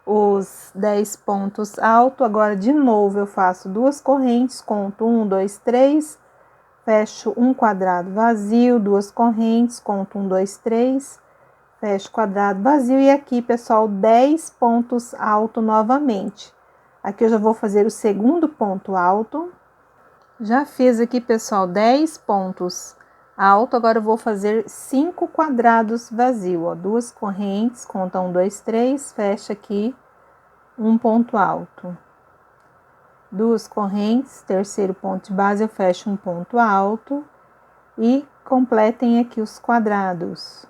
os 10 pontos altos. Agora, de novo, eu faço 2 correntes, conto 1, 2, 3, fecho um quadrado vazio, 2 correntes, conto 1, 2, 3, fecho quadrado vazio. E aqui, pessoal, 10 pontos altos novamente. Aqui eu já vou fazer o segundo ponto alto. Já fiz aqui, pessoal, 10 pontos alto. Agora eu vou fazer 5 quadrados vazios, ó, 2 correntes, conta 1, 2, 3, fecha aqui um ponto alto. 2 correntes, terceiro ponto de base, eu fecho um ponto alto e completem aqui os quadrados.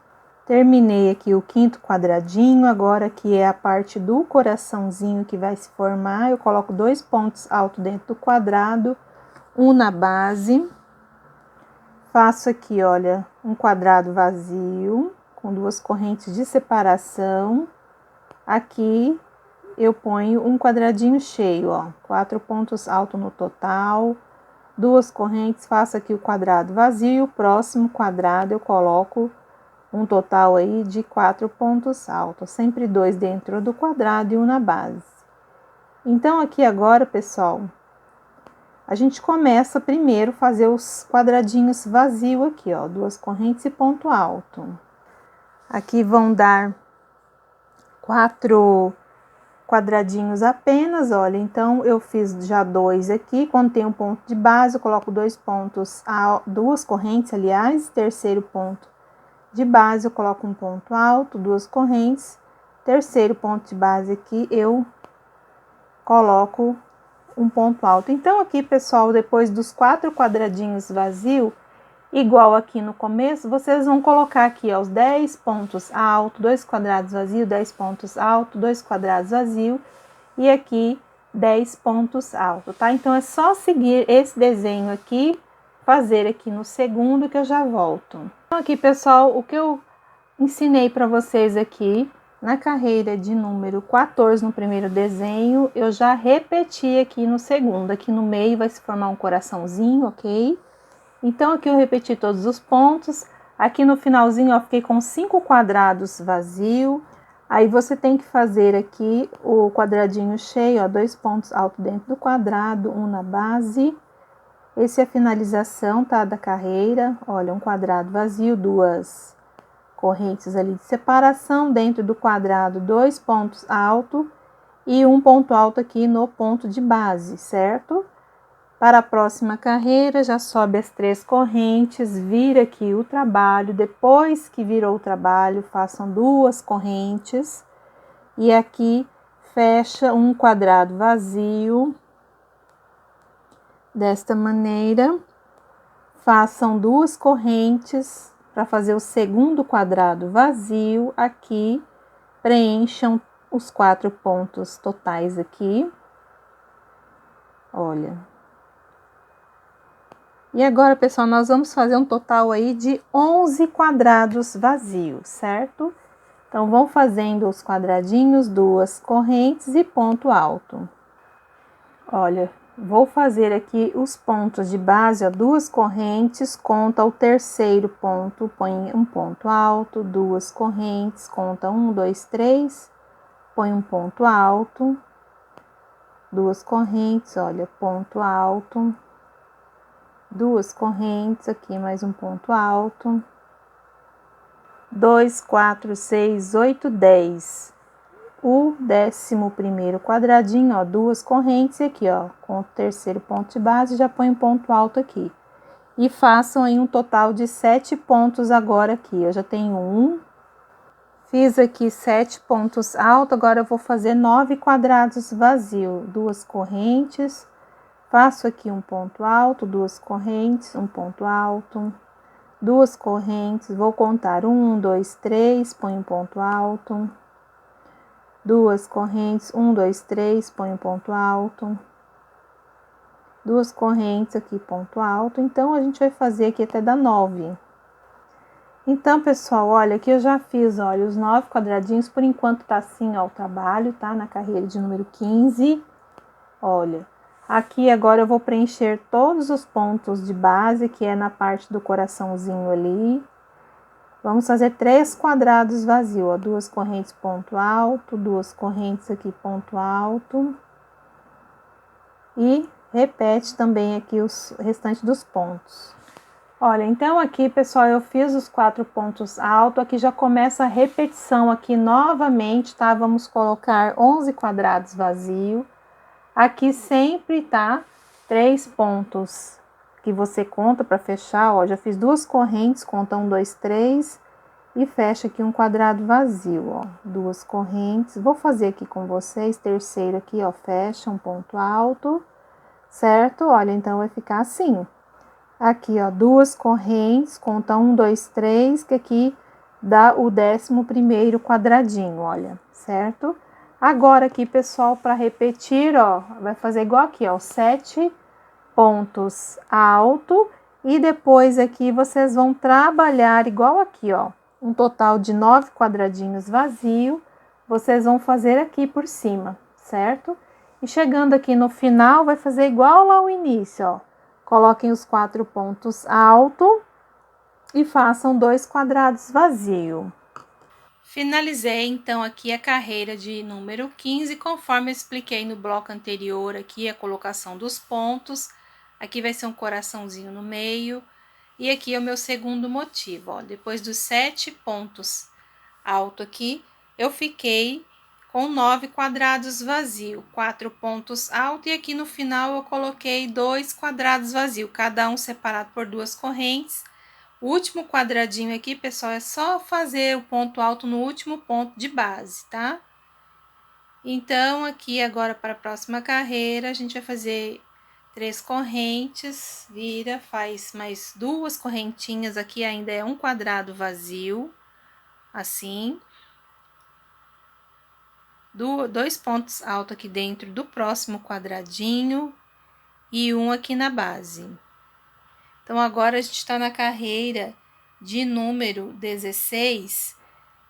Terminei aqui o 5º quadradinho, agora aqui é a parte do coraçãozinho que vai se formar. Eu coloco 2 pontos altos dentro do quadrado, um na base. Faço aqui, olha, um quadrado vazio com 2 correntes de separação. Aqui eu ponho um quadradinho cheio, ó, 4 pontos altos no total, 2 correntes, faço aqui o quadrado vazio e o próximo quadrado eu coloco um total aí de 4 pontos altos, sempre 2 dentro do quadrado e um na base. Então, aqui agora, pessoal, a gente começa primeiro a fazer os quadradinhos vazios aqui, ó, 2 correntes e ponto alto. Aqui vão dar 4 quadradinhos apenas, olha, então eu fiz já 2 aqui. Quando tem um ponto de base, eu coloco 2 pontos, 2 correntes, aliás, terceiro ponto de base, eu coloco um ponto alto, 2 correntes, terceiro ponto de base aqui, eu coloco um ponto alto. Então, aqui, pessoal, depois dos 4 quadradinhos vazios, igual aqui no começo, vocês vão colocar aqui, ó, os 10 pontos altos, 2 quadrados vazios, 10 pontos altos, 2 quadrados vazios, e aqui 10 pontos altos, tá? Então, é só seguir esse desenho aqui, fazer aqui no segundo que eu já volto. Então, aqui, pessoal, o que eu ensinei para vocês aqui na carreira de número 14 no primeiro desenho, eu já repeti aqui no segundo. Aqui no meio vai se formar um coraçãozinho, ok? Então, aqui eu repeti todos os pontos. Aqui no finalzinho, ó, fiquei com 5 quadrados vazio. Aí, você tem que fazer aqui o quadradinho cheio, ó, 2 pontos altos dentro do quadrado, um na base. Esse é a finalização, tá, da carreira. Olha, um quadrado vazio, 2 correntes ali de separação, dentro do quadrado 2 pontos altos e um ponto alto aqui no ponto de base, certo? Para a próxima carreira, já sobe as 3 correntes, vira aqui o trabalho, depois que virou o trabalho, façam 2 correntes e aqui fecha um quadrado vazio, desta maneira, façam 2 correntes para fazer o segundo quadrado vazio, aqui preencham os 4 pontos totais aqui, olha. E agora, pessoal, nós vamos fazer um total aí de 11 quadrados vazios, certo? Então, vão fazendo os quadradinhos, 2 correntes e ponto alto. Olha, vou fazer aqui os pontos de base, ó, 2 correntes, conta o terceiro ponto, põe um ponto alto, 2 correntes, conta 1, 2, 3, põe um ponto alto, 2 correntes, olha, ponto alto, 2 correntes, aqui mais um ponto alto, 2, 4, 6, 8, 10. O 11º quadradinho, ó, 2 correntes e aqui, ó, com o terceiro ponto de base, já põe um ponto alto aqui. E façam aí um total de 7 pontos agora aqui. Eu já tenho 1, fiz aqui 7 pontos altos, agora eu vou fazer 9 quadrados vazios, 2 correntes, faço aqui um ponto alto, 2 correntes, um ponto alto, 2 correntes, vou contar 1, 2, 3, põe um ponto alto, 2 correntes, 1, 2, 3, põe um ponto alto, 2 correntes aqui, ponto alto. Então, a gente vai fazer aqui até dar 9. Então, pessoal, olha, aqui eu já fiz, olha, os 9 quadradinhos, por enquanto tá assim, ó, o trabalho, tá? Na carreira de número 15, olha. Aqui agora eu vou preencher todos os pontos de base, que é na parte do coraçãozinho ali. Vamos fazer 3 quadrados vazios, ó, 2 correntes, ponto alto, 2 correntes aqui, ponto alto. E repete também aqui os restantes dos pontos. Olha, então aqui, pessoal, eu fiz os 4 pontos altos, aqui já começa a repetição aqui novamente, tá? Vamos colocar 11 quadrados vazios. Aqui sempre, tá? 3 pontos que você conta para fechar, ó, já fiz 2 correntes, conta 1, 2, 3 e fecha aqui um quadrado vazio, ó, 2 correntes. Vou fazer aqui com vocês, terceiro aqui, ó, fecha um ponto alto, certo? Olha, então vai ficar assim. Aqui, ó, 2 correntes, conta 1, 2, 3, que aqui dá o 11º quadradinho, olha, certo? Agora aqui, pessoal, para repetir, ó, vai fazer igual aqui, ó, 7 pontos alto e depois aqui vocês vão trabalhar igual aqui, ó, um total de 9 quadradinhos vazio, vocês vão fazer aqui por cima, certo? E chegando aqui no final, vai fazer igual lá ao início, ó, coloquem os 4 pontos alto e façam 2 quadrados vazios. Finalizei, então, aqui a carreira de número 15, conforme eu expliquei no bloco anterior, aqui a colocação dos pontos. Aqui vai ser um coraçãozinho no meio. E aqui é o meu segundo motivo, ó. Depois dos 7 pontos alto aqui, eu fiquei com 9 quadrados vazios, 4 pontos altos. E aqui no final eu coloquei 2 quadrados vazios, cada um separado por 2 correntes. O último quadradinho aqui, pessoal, é só fazer o ponto alto no último ponto de base, tá? Então, aqui agora para a próxima carreira, a gente vai fazer 3 correntes, vira, faz mais 2 correntinhas, aqui ainda é um quadrado vazio, assim. 2 pontos altos aqui dentro do próximo quadradinho e um aqui na base. Então, agora a gente tá na carreira de número 16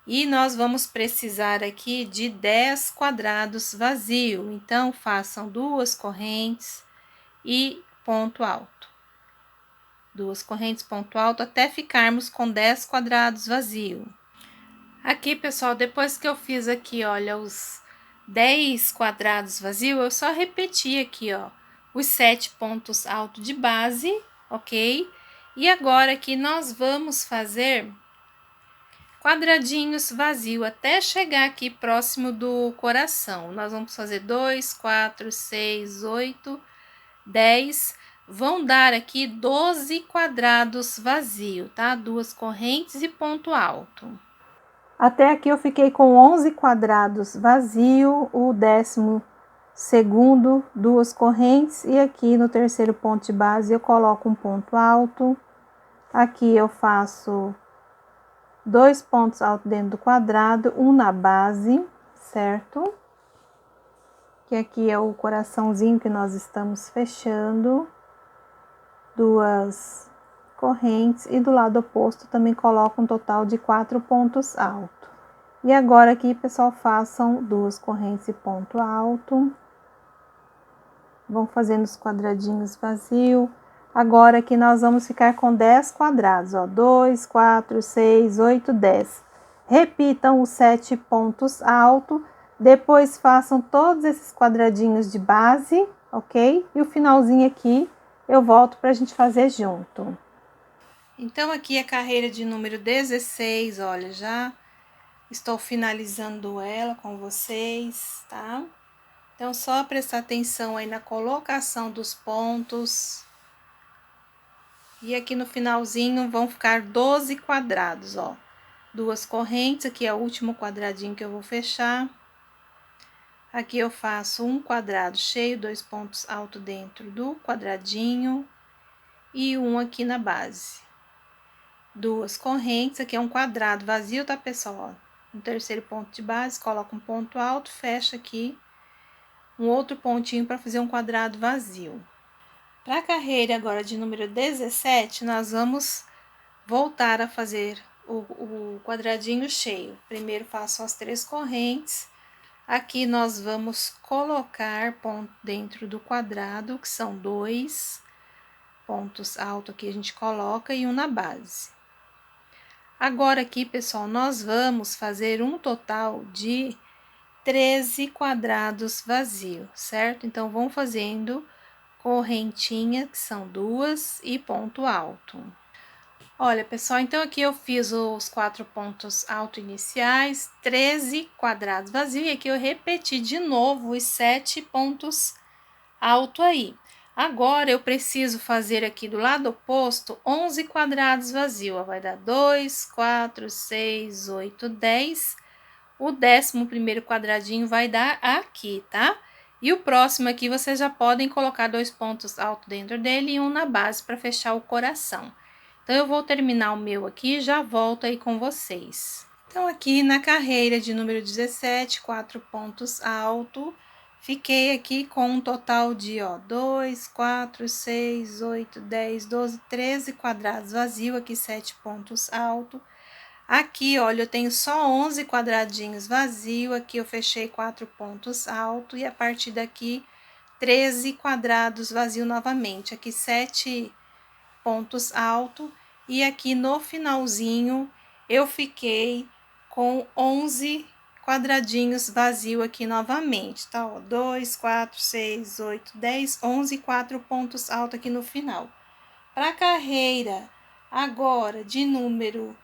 e nós vamos precisar aqui de 10 quadrados vazio. Então, façam 2 correntes e ponto alto. 2 correntes, ponto alto, até ficarmos com 10 quadrados vazio. Aqui, pessoal, depois que eu fiz aqui, olha, os 10 quadrados vazio, eu só repeti aqui, ó, os 7 pontos altos de base, ok? E agora aqui nós vamos fazer quadradinhos vazio até chegar aqui próximo do coração. Nós vamos fazer 2, 4, 6, 8, 10. Vão dar aqui 12 quadrados vazio, tá? 2 correntes e ponto alto. Até aqui eu fiquei com 11 quadrados vazio, o 12º, 2 correntes, e aqui no terceiro ponto de base eu coloco um ponto alto. Aqui eu faço 2 pontos altos dentro do quadrado, um na base, certo? Que aqui é o coraçãozinho que nós estamos fechando. 2 correntes e do lado oposto também coloco um total de 4 pontos altos. E agora aqui, pessoal, façam 2 correntes e ponto alto. Vão fazendo os quadradinhos vazios. Agora aqui nós vamos ficar com 10 quadrados, ó, 2, 4, 6, 8, 10. Repitam os 7 pontos altos, depois façam todos esses quadradinhos de base, ok? E o finalzinho aqui eu volto para a gente fazer junto. Então, aqui a carreira de número 16, olha, já estou finalizando ela com vocês, tá? Então, só prestar atenção aí na colocação dos pontos. E aqui no finalzinho vão ficar 12 quadrados, ó. 2 correntes, aqui é o último quadradinho que eu vou fechar. Aqui eu faço um quadrado cheio, 2 pontos altos dentro do quadradinho e um aqui na base. 2 correntes, aqui é um quadrado vazio, tá, pessoal? Ó, no terceiro ponto de base, coloca um ponto alto, fecha aqui um outro pontinho para fazer um quadrado vazio. Para a carreira agora de número 17, nós vamos voltar a fazer o quadradinho cheio. Primeiro faço as 3 correntes. Aqui nós vamos colocar ponto dentro do quadrado, que são 2 pontos altos aqui a gente coloca e um na base. Agora aqui, pessoal, nós vamos fazer um total de 13 quadrados vazios, certo? Então, vão fazendo correntinha, que são 2 e ponto alto. Olha, pessoal, então aqui eu fiz os 4 pontos alto iniciais, 13 quadrados vazios, e aqui eu repeti de novo os 7 pontos alto aí. Agora, eu preciso fazer aqui do lado oposto 11 quadrados vazios, vai dar 2, 4, 6, 8, 10. O 11º quadradinho vai dar aqui, tá? E o próximo aqui, vocês já podem colocar 2 pontos altos dentro dele e um na base para fechar o coração. Então, eu vou terminar o meu aqui e já volto aí com vocês. Então, aqui na carreira de número 17, 4 pontos altos, fiquei aqui com um total de, ó, 2, 4, 6, 8, 10, 12, 13 quadrados vazios, aqui 7 pontos altos. Aqui, olha, eu tenho só 11 quadradinhos vazios, aqui eu fechei 4 pontos altos, e a partir daqui, 13 quadrados vazios novamente. Aqui, 7 pontos altos, e aqui no finalzinho, eu fiquei com 11 quadradinhos vazios aqui novamente, tá? Ó, 2, 4, 6, 8, 10, 11, 4 pontos altos aqui no final. Para a carreira agora de número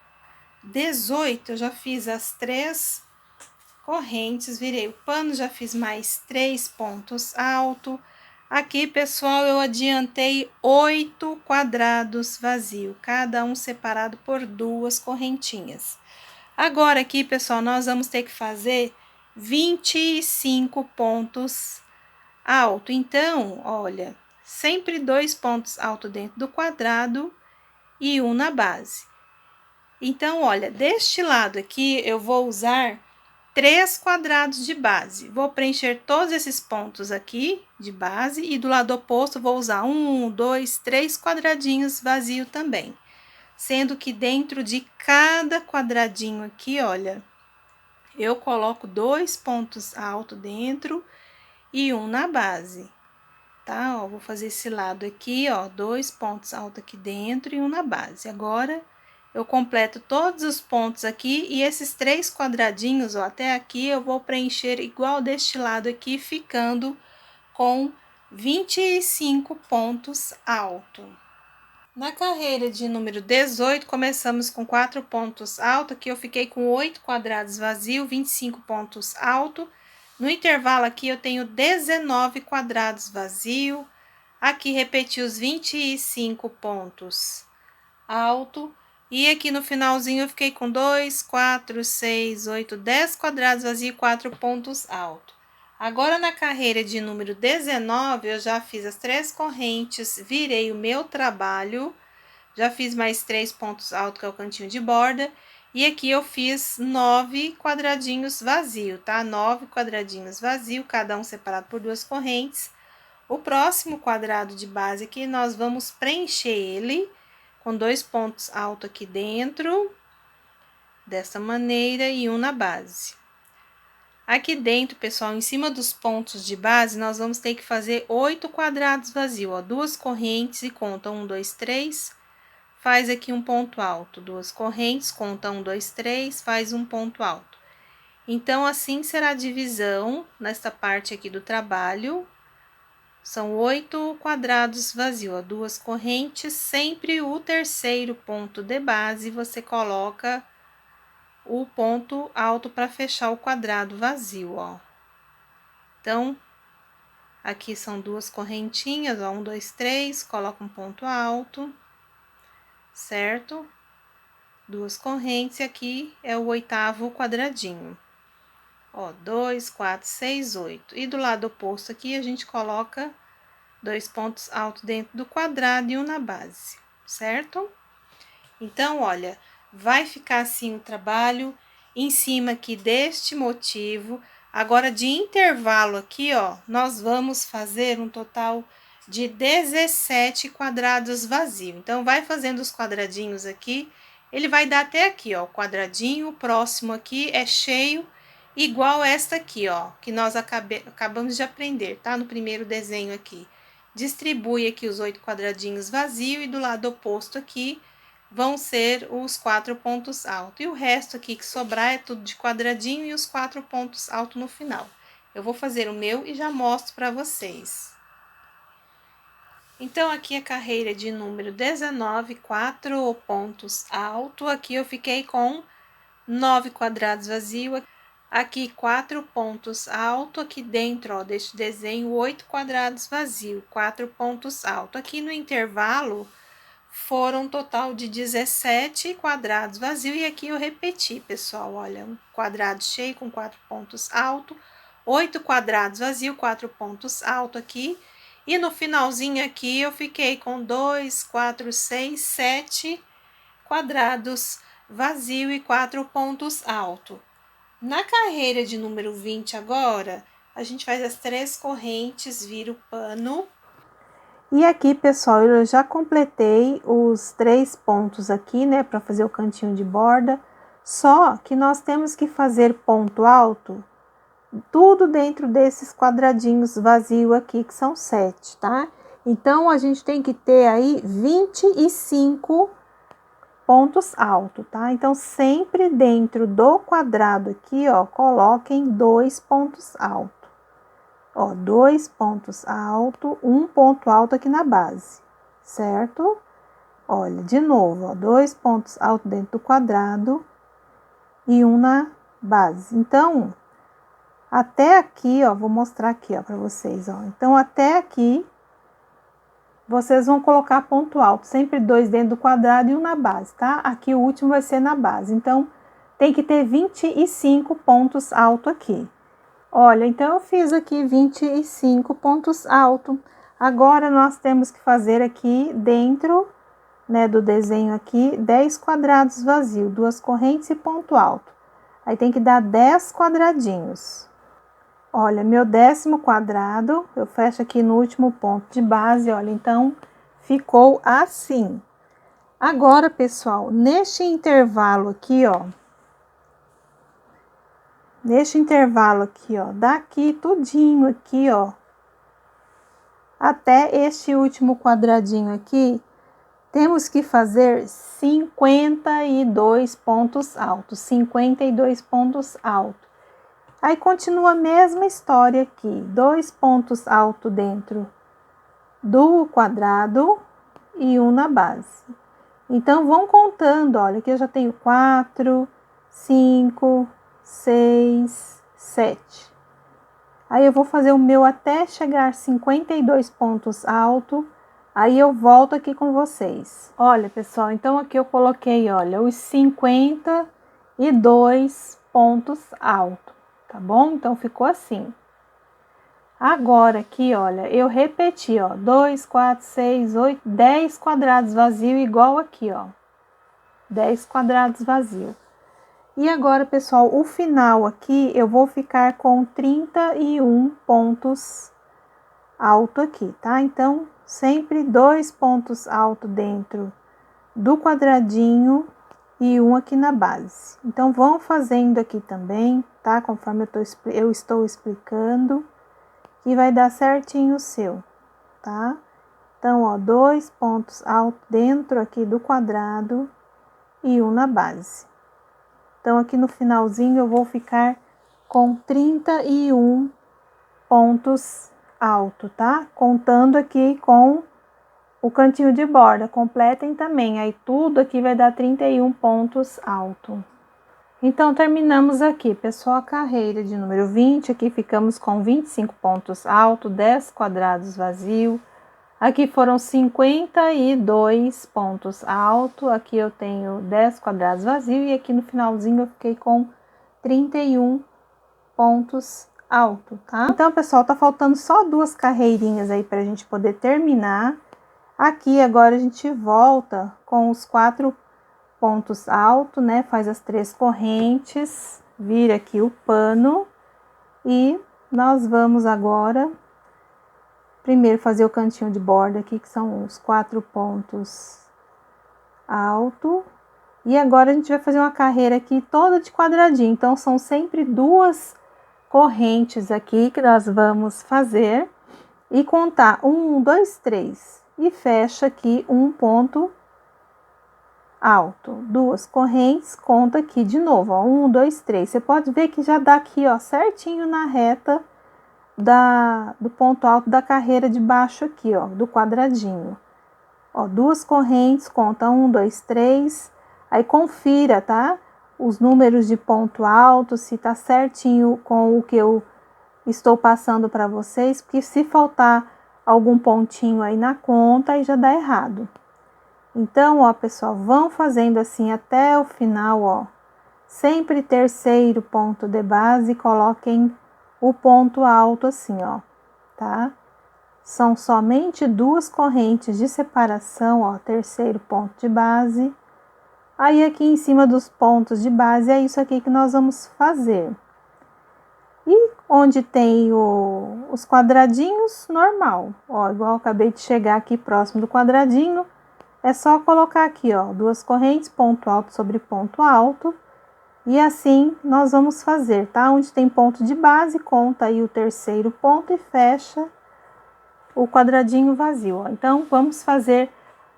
18, eu já fiz as 3 correntes, virei o pano, já fiz mais 3 pontos altos. Aqui, pessoal, eu adiantei 8 quadrados vazios, cada um separado por 2 correntinhas. Agora aqui, pessoal, nós vamos ter que fazer 25 pontos altos. Então, olha, sempre 2 pontos altos dentro do quadrado e um na base. Então, olha, deste lado aqui eu vou usar 3 quadrados de base. Vou preencher todos esses pontos aqui de base e do lado oposto vou usar 1, 2, 3 quadradinhos vazio também. Sendo que dentro de cada quadradinho aqui, olha, eu coloco 2 pontos altos dentro e um na base, tá? Ó, vou fazer esse lado aqui, ó, 2 pontos altos aqui dentro e um na base. Agora, eu completo todos os pontos aqui e esses 3 quadradinhos, ó, até aqui eu vou preencher igual deste lado aqui, ficando com 25 pontos altos. Na carreira de número 18, começamos com 4 pontos altos, aqui eu fiquei com 8 quadrados vazios, 25 pontos altos. No intervalo aqui eu tenho 19 quadrados vazios, aqui repeti os 25 pontos altos. E aqui no finalzinho eu fiquei com 2, 4, 6, 8, 10 quadrados vazios e 4 pontos altos. Agora, na carreira de número 19, eu já fiz as 3 correntes, virei o meu trabalho, já fiz mais 3 pontos altos, que é o cantinho de borda, e aqui eu fiz 9 quadradinhos vazios, tá? 9 quadradinhos vazios, cada um separado por 2 correntes. O próximo quadrado de base aqui, nós vamos preencher ele com 2 pontos altos aqui dentro, dessa maneira, e um na base. Aqui dentro, pessoal, em cima dos pontos de base, nós vamos ter que fazer 8 quadrados vazios, ó, 2 correntes e conta 1, 2, 3, faz aqui um ponto alto, 2 correntes, conta 1, 2, 3, faz um ponto alto. Então, assim será a divisão nesta parte aqui do trabalho. São 8 quadrados vazios, ó, 2 correntes, sempre o terceiro ponto de base, você coloca o ponto alto para fechar o quadrado vazio, ó. Então, aqui são 2 correntinhas, ó, 1, 2, 3, coloca um ponto alto, certo? 2 correntes, e aqui é o 8º quadradinho. Ó, 2, 4, 6, 8. E do lado oposto aqui, a gente coloca 2 pontos altos dentro do quadrado e um na base, certo? Então, olha, vai ficar assim o trabalho em cima aqui deste motivo. Agora, de intervalo aqui, ó, nós vamos fazer um total de 17 quadrados vazios. Então, vai fazendo os quadradinhos aqui, ele vai dar até aqui, ó, o quadradinho, o próximo aqui é cheio, igual esta aqui, ó, que nós acabamos de aprender, tá? No primeiro desenho aqui. Distribui aqui os 8 quadradinhos vazios e do lado oposto aqui vão ser os 4 pontos altos. E o resto aqui que sobrar é tudo de quadradinho e os 4 pontos altos no final. Eu vou fazer o meu e já mostro para vocês. Então, aqui a carreira de número 19, 4 pontos altos. Aqui eu fiquei com 9 quadrados vazios. Aqui 4 pontos altos. Aqui dentro, ó, deste desenho, 8 quadrados vazios, 4 pontos altos. Aqui no intervalo foram um total de 17 quadrados vazios, e aqui eu repeti, pessoal, olha, um quadrado cheio com 4 pontos altos, 8 quadrados vazios, 4 pontos altos aqui, e no finalzinho aqui eu fiquei com 2, 4, 6, 7 quadrados vazios e 4 pontos altos. Na carreira de número 20 agora, a gente faz as 3 correntes, vira o pano. E aqui, pessoal, eu já completei os 3 pontos aqui, né, para fazer o cantinho de borda. Só que nós temos que fazer ponto alto, tudo dentro desses quadradinhos vazios aqui, que são 7, tá? Então, a gente tem que ter aí 25 pontos altos, tá? Então, sempre dentro do quadrado aqui, ó, coloquem 2 pontos altos. Ó, 2 pontos altos, um ponto alto aqui na base, certo? Olha, de novo, ó, 2 pontos altos dentro do quadrado e um na base. Então, até aqui, ó, vou mostrar aqui, ó, pra vocês, ó. Então, até aqui, vocês vão colocar ponto alto, sempre 2 dentro do quadrado e um na base, tá? Aqui o último vai ser na base. Então, tem que ter 25 pontos altos aqui. Olha, então eu fiz aqui 25 pontos altos. Agora, nós temos que fazer aqui dentro, né, do desenho aqui, 10 quadrados vazios, 2 correntes e ponto alto. Aí tem que dar 10 quadradinhos. Olha, meu 10º quadrado, eu fecho aqui no último ponto de base, olha, então ficou assim. Agora, pessoal, neste intervalo aqui, ó, daqui tudinho aqui, ó, até este último quadradinho aqui, temos que fazer 52 pontos altos, 52 pontos altos. Aí continua a mesma história aqui, 2 pontos altos dentro do quadrado e um na base. Então, vão contando, olha, aqui eu já tenho 4, 5, 6, 7. Aí eu vou fazer o meu até chegar 52 pontos altos. Aí eu volto aqui com vocês. Olha, pessoal, então aqui eu coloquei, olha, os 52 pontos altos, tá bom? Então ficou assim. Agora aqui, olha, eu repeti, ó, 2, 4, 6, 8, 10 quadrados vazios igual aqui, ó. 10 quadrados vazios. E agora, pessoal, o final aqui eu vou ficar com 31 pontos alto aqui, tá? Então, sempre 2 pontos altos dentro do quadradinho e um aqui na base. Então, vão fazendo aqui também, tá? Conforme eu estou explicando, e vai dar certinho o seu, tá? Então, ó, 2 pontos altos dentro aqui do quadrado e um na base. Então, aqui no finalzinho eu vou ficar com 31 pontos altos, tá? Contando aqui com o cantinho de borda, completem também, aí tudo aqui vai dar 31 pontos altos. Então, terminamos aqui, pessoal, a carreira de número 20, aqui ficamos com 25 pontos altos, 10 quadrados vazios. Aqui foram 52 pontos altos, aqui eu tenho 10 quadrados vazios e aqui no finalzinho eu fiquei com 31 pontos altos, tá? Então, pessoal, tá faltando só 2 carreirinhas aí pra gente poder terminar. Aqui agora a gente volta com os 4 pontos altos, né? Faz as 3 correntes, vira aqui o pano e nós vamos agora primeiro fazer o cantinho de borda aqui, que são os 4 pontos altos. E agora a gente vai fazer uma carreira aqui toda de quadradinho. Então, são sempre 2 correntes aqui que nós vamos fazer. E contar 1, 2, 3. E fecha aqui um ponto alto. 2 correntes, conta aqui de novo, ó. 1, 2, 3. Você pode ver que já dá aqui, ó, certinho na reta do ponto alto da carreira de baixo aqui, ó, do quadradinho. Ó, 2 correntes, conta 1, 2, 3. Aí confira, tá? Os números de ponto alto, se tá certinho com o que eu estou passando para vocês, porque se faltar algum pontinho aí na conta, aí já dá errado. Então, ó, pessoal, vão fazendo assim até o final, ó. Sempre terceiro ponto de base, coloquem o ponto alto assim, ó, tá? São somente 2 correntes de separação, ó, terceiro ponto de base. Aí, aqui em cima dos pontos de base, é isso aqui que nós vamos fazer. E onde tem os quadradinhos, normal, ó, igual eu acabei de chegar aqui próximo do quadradinho, é só colocar aqui, ó, 2 correntes, ponto alto sobre ponto alto. E assim nós vamos fazer, tá? Onde tem ponto de base, conta aí o terceiro ponto e fecha o quadradinho vazio, ó. Então, vamos fazer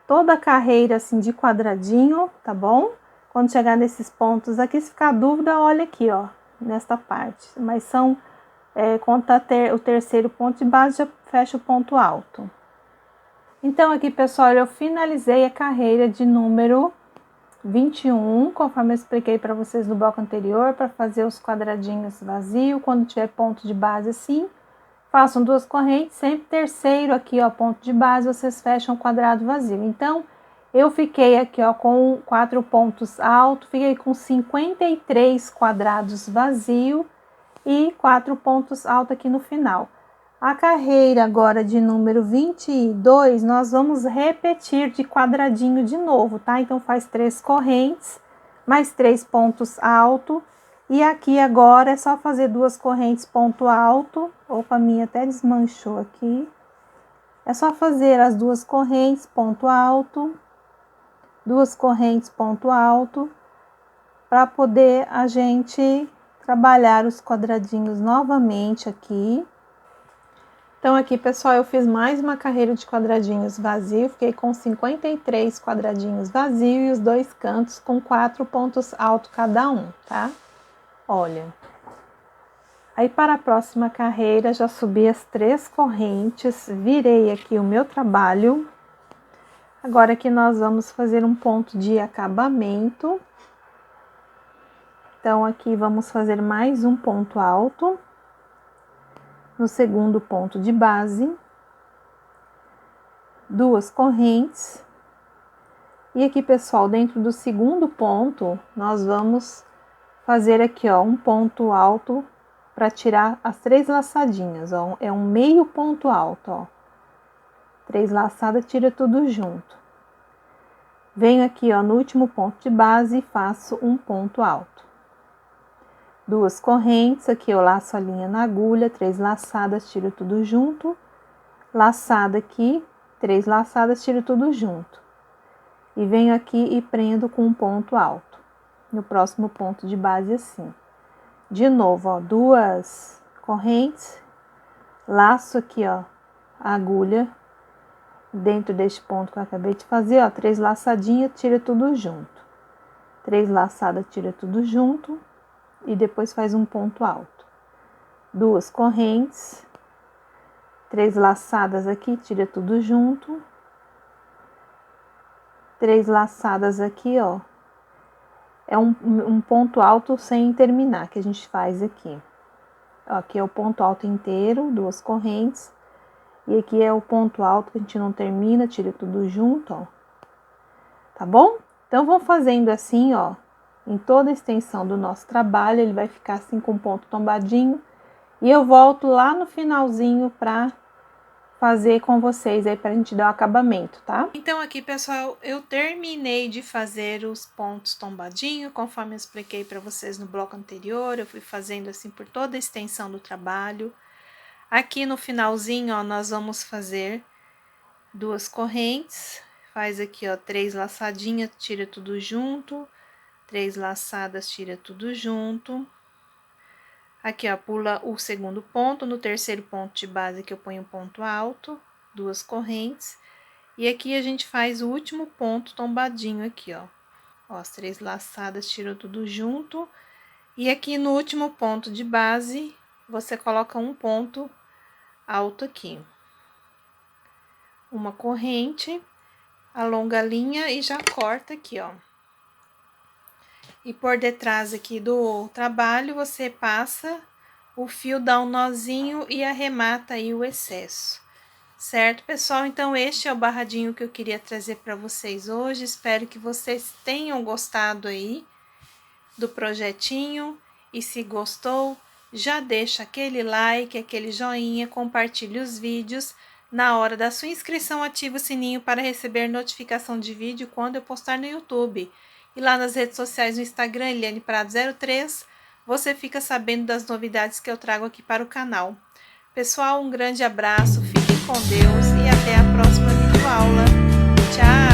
toda a carreira assim de quadradinho, tá bom? Quando chegar nesses pontos aqui, se ficar dúvida, olha aqui, ó, nesta parte. Mas são, conta o terceiro ponto de base, já fecha o ponto alto. Então, aqui, pessoal, eu finalizei a carreira de número 21, conforme eu expliquei para vocês no bloco anterior, para fazer os quadradinhos vazios. Quando tiver ponto de base assim, façam 2 correntes, sempre terceiro aqui, ó, ponto de base, vocês fecham o quadrado vazio. Então, eu fiquei aqui, ó, com 4 pontos altos, fiquei com 53 quadrados vazios. e 4 pontos altos aqui no final. A carreira agora de número 22, nós vamos repetir de quadradinho de novo, tá? Então, faz 3 correntes, mais 3 pontos altos. E aqui agora é só fazer 2 correntes ponto alto. Opa, a minha até desmanchou aqui. É só fazer as 2 correntes ponto alto, 2 correntes ponto alto, para poder a gente trabalhar os quadradinhos novamente aqui. Então, aqui, pessoal, eu fiz mais uma carreira de quadradinhos vazio, fiquei com 53 quadradinhos vazios e os 2 cantos com 4 pontos altos cada um, tá? Olha. Aí, para a próxima carreira, já subi as 3 correntes, virei aqui o meu trabalho. Agora aqui nós vamos fazer um ponto de acabamento. Então, aqui vamos fazer mais um ponto alto. No segundo ponto de base, 2 correntes. E aqui, pessoal, dentro do segundo ponto, nós vamos fazer aqui, ó, um ponto alto para tirar as 3 laçadinhas, ó. É um meio ponto alto, ó. 3 laçadas, tira tudo junto. Venho aqui, ó, no último ponto de base e faço um ponto alto. 2 correntes, aqui eu laço a linha na agulha, 3 laçadas, tiro tudo junto. Laçada aqui, 3 laçadas, tiro tudo junto. E venho aqui e prendo com um ponto alto. No próximo ponto de base, assim. De novo, ó, 2 correntes. Laço aqui, ó, a agulha. Dentro deste ponto que eu acabei de fazer, ó, 3 laçadinhas, tira tudo junto. 3 laçadas, tira tudo junto. E depois faz um ponto alto. 2 correntes, 3 laçadas aqui, tira tudo junto. 3 laçadas aqui, ó. É um ponto alto sem terminar, que a gente faz aqui. Ó, aqui é o ponto alto inteiro, 2 correntes. E aqui é o ponto alto que a gente não termina, tira tudo junto, ó. Tá bom? Então, vamos fazendo assim, ó. Em toda a extensão do nosso trabalho, ele vai ficar assim com ponto tombadinho. E eu volto lá no finalzinho para fazer com vocês aí pra gente dar o acabamento, tá? Então aqui, pessoal, eu terminei de fazer os pontos tombadinho, conforme eu expliquei para vocês no bloco anterior. Eu fui fazendo assim por toda a extensão do trabalho. Aqui no finalzinho, ó, nós vamos fazer 2 correntes. Faz aqui, ó, 3 laçadinhas, tira tudo junto. 3 laçadas, tira tudo junto. Aqui, ó, pula o segundo ponto, no terceiro ponto de base que eu ponho um ponto alto, 2 correntes. E aqui a gente faz o último ponto tombadinho aqui, ó. Ó, as 3 laçadas, tira tudo junto. E aqui no último ponto de base, você coloca um ponto alto aqui. Uma corrente, alonga a linha e já corta aqui, ó. E por detrás aqui do trabalho, você passa o fio, dá um nozinho e arremata aí o excesso. Certo, pessoal? Então, este é o barradinho que eu queria trazer para vocês hoje. Espero que vocês tenham gostado aí do projetinho. E se gostou, já deixa aquele like, aquele joinha, compartilhe os vídeos. Na hora da sua inscrição, ativa o sininho para receber notificação de vídeo quando eu postar no YouTube. E lá nas redes sociais, no Instagram, Eliane Prado 03, você fica sabendo das novidades que eu trago aqui para o canal. Pessoal, um grande abraço, fiquem com Deus e até a próxima videoaula. Tchau!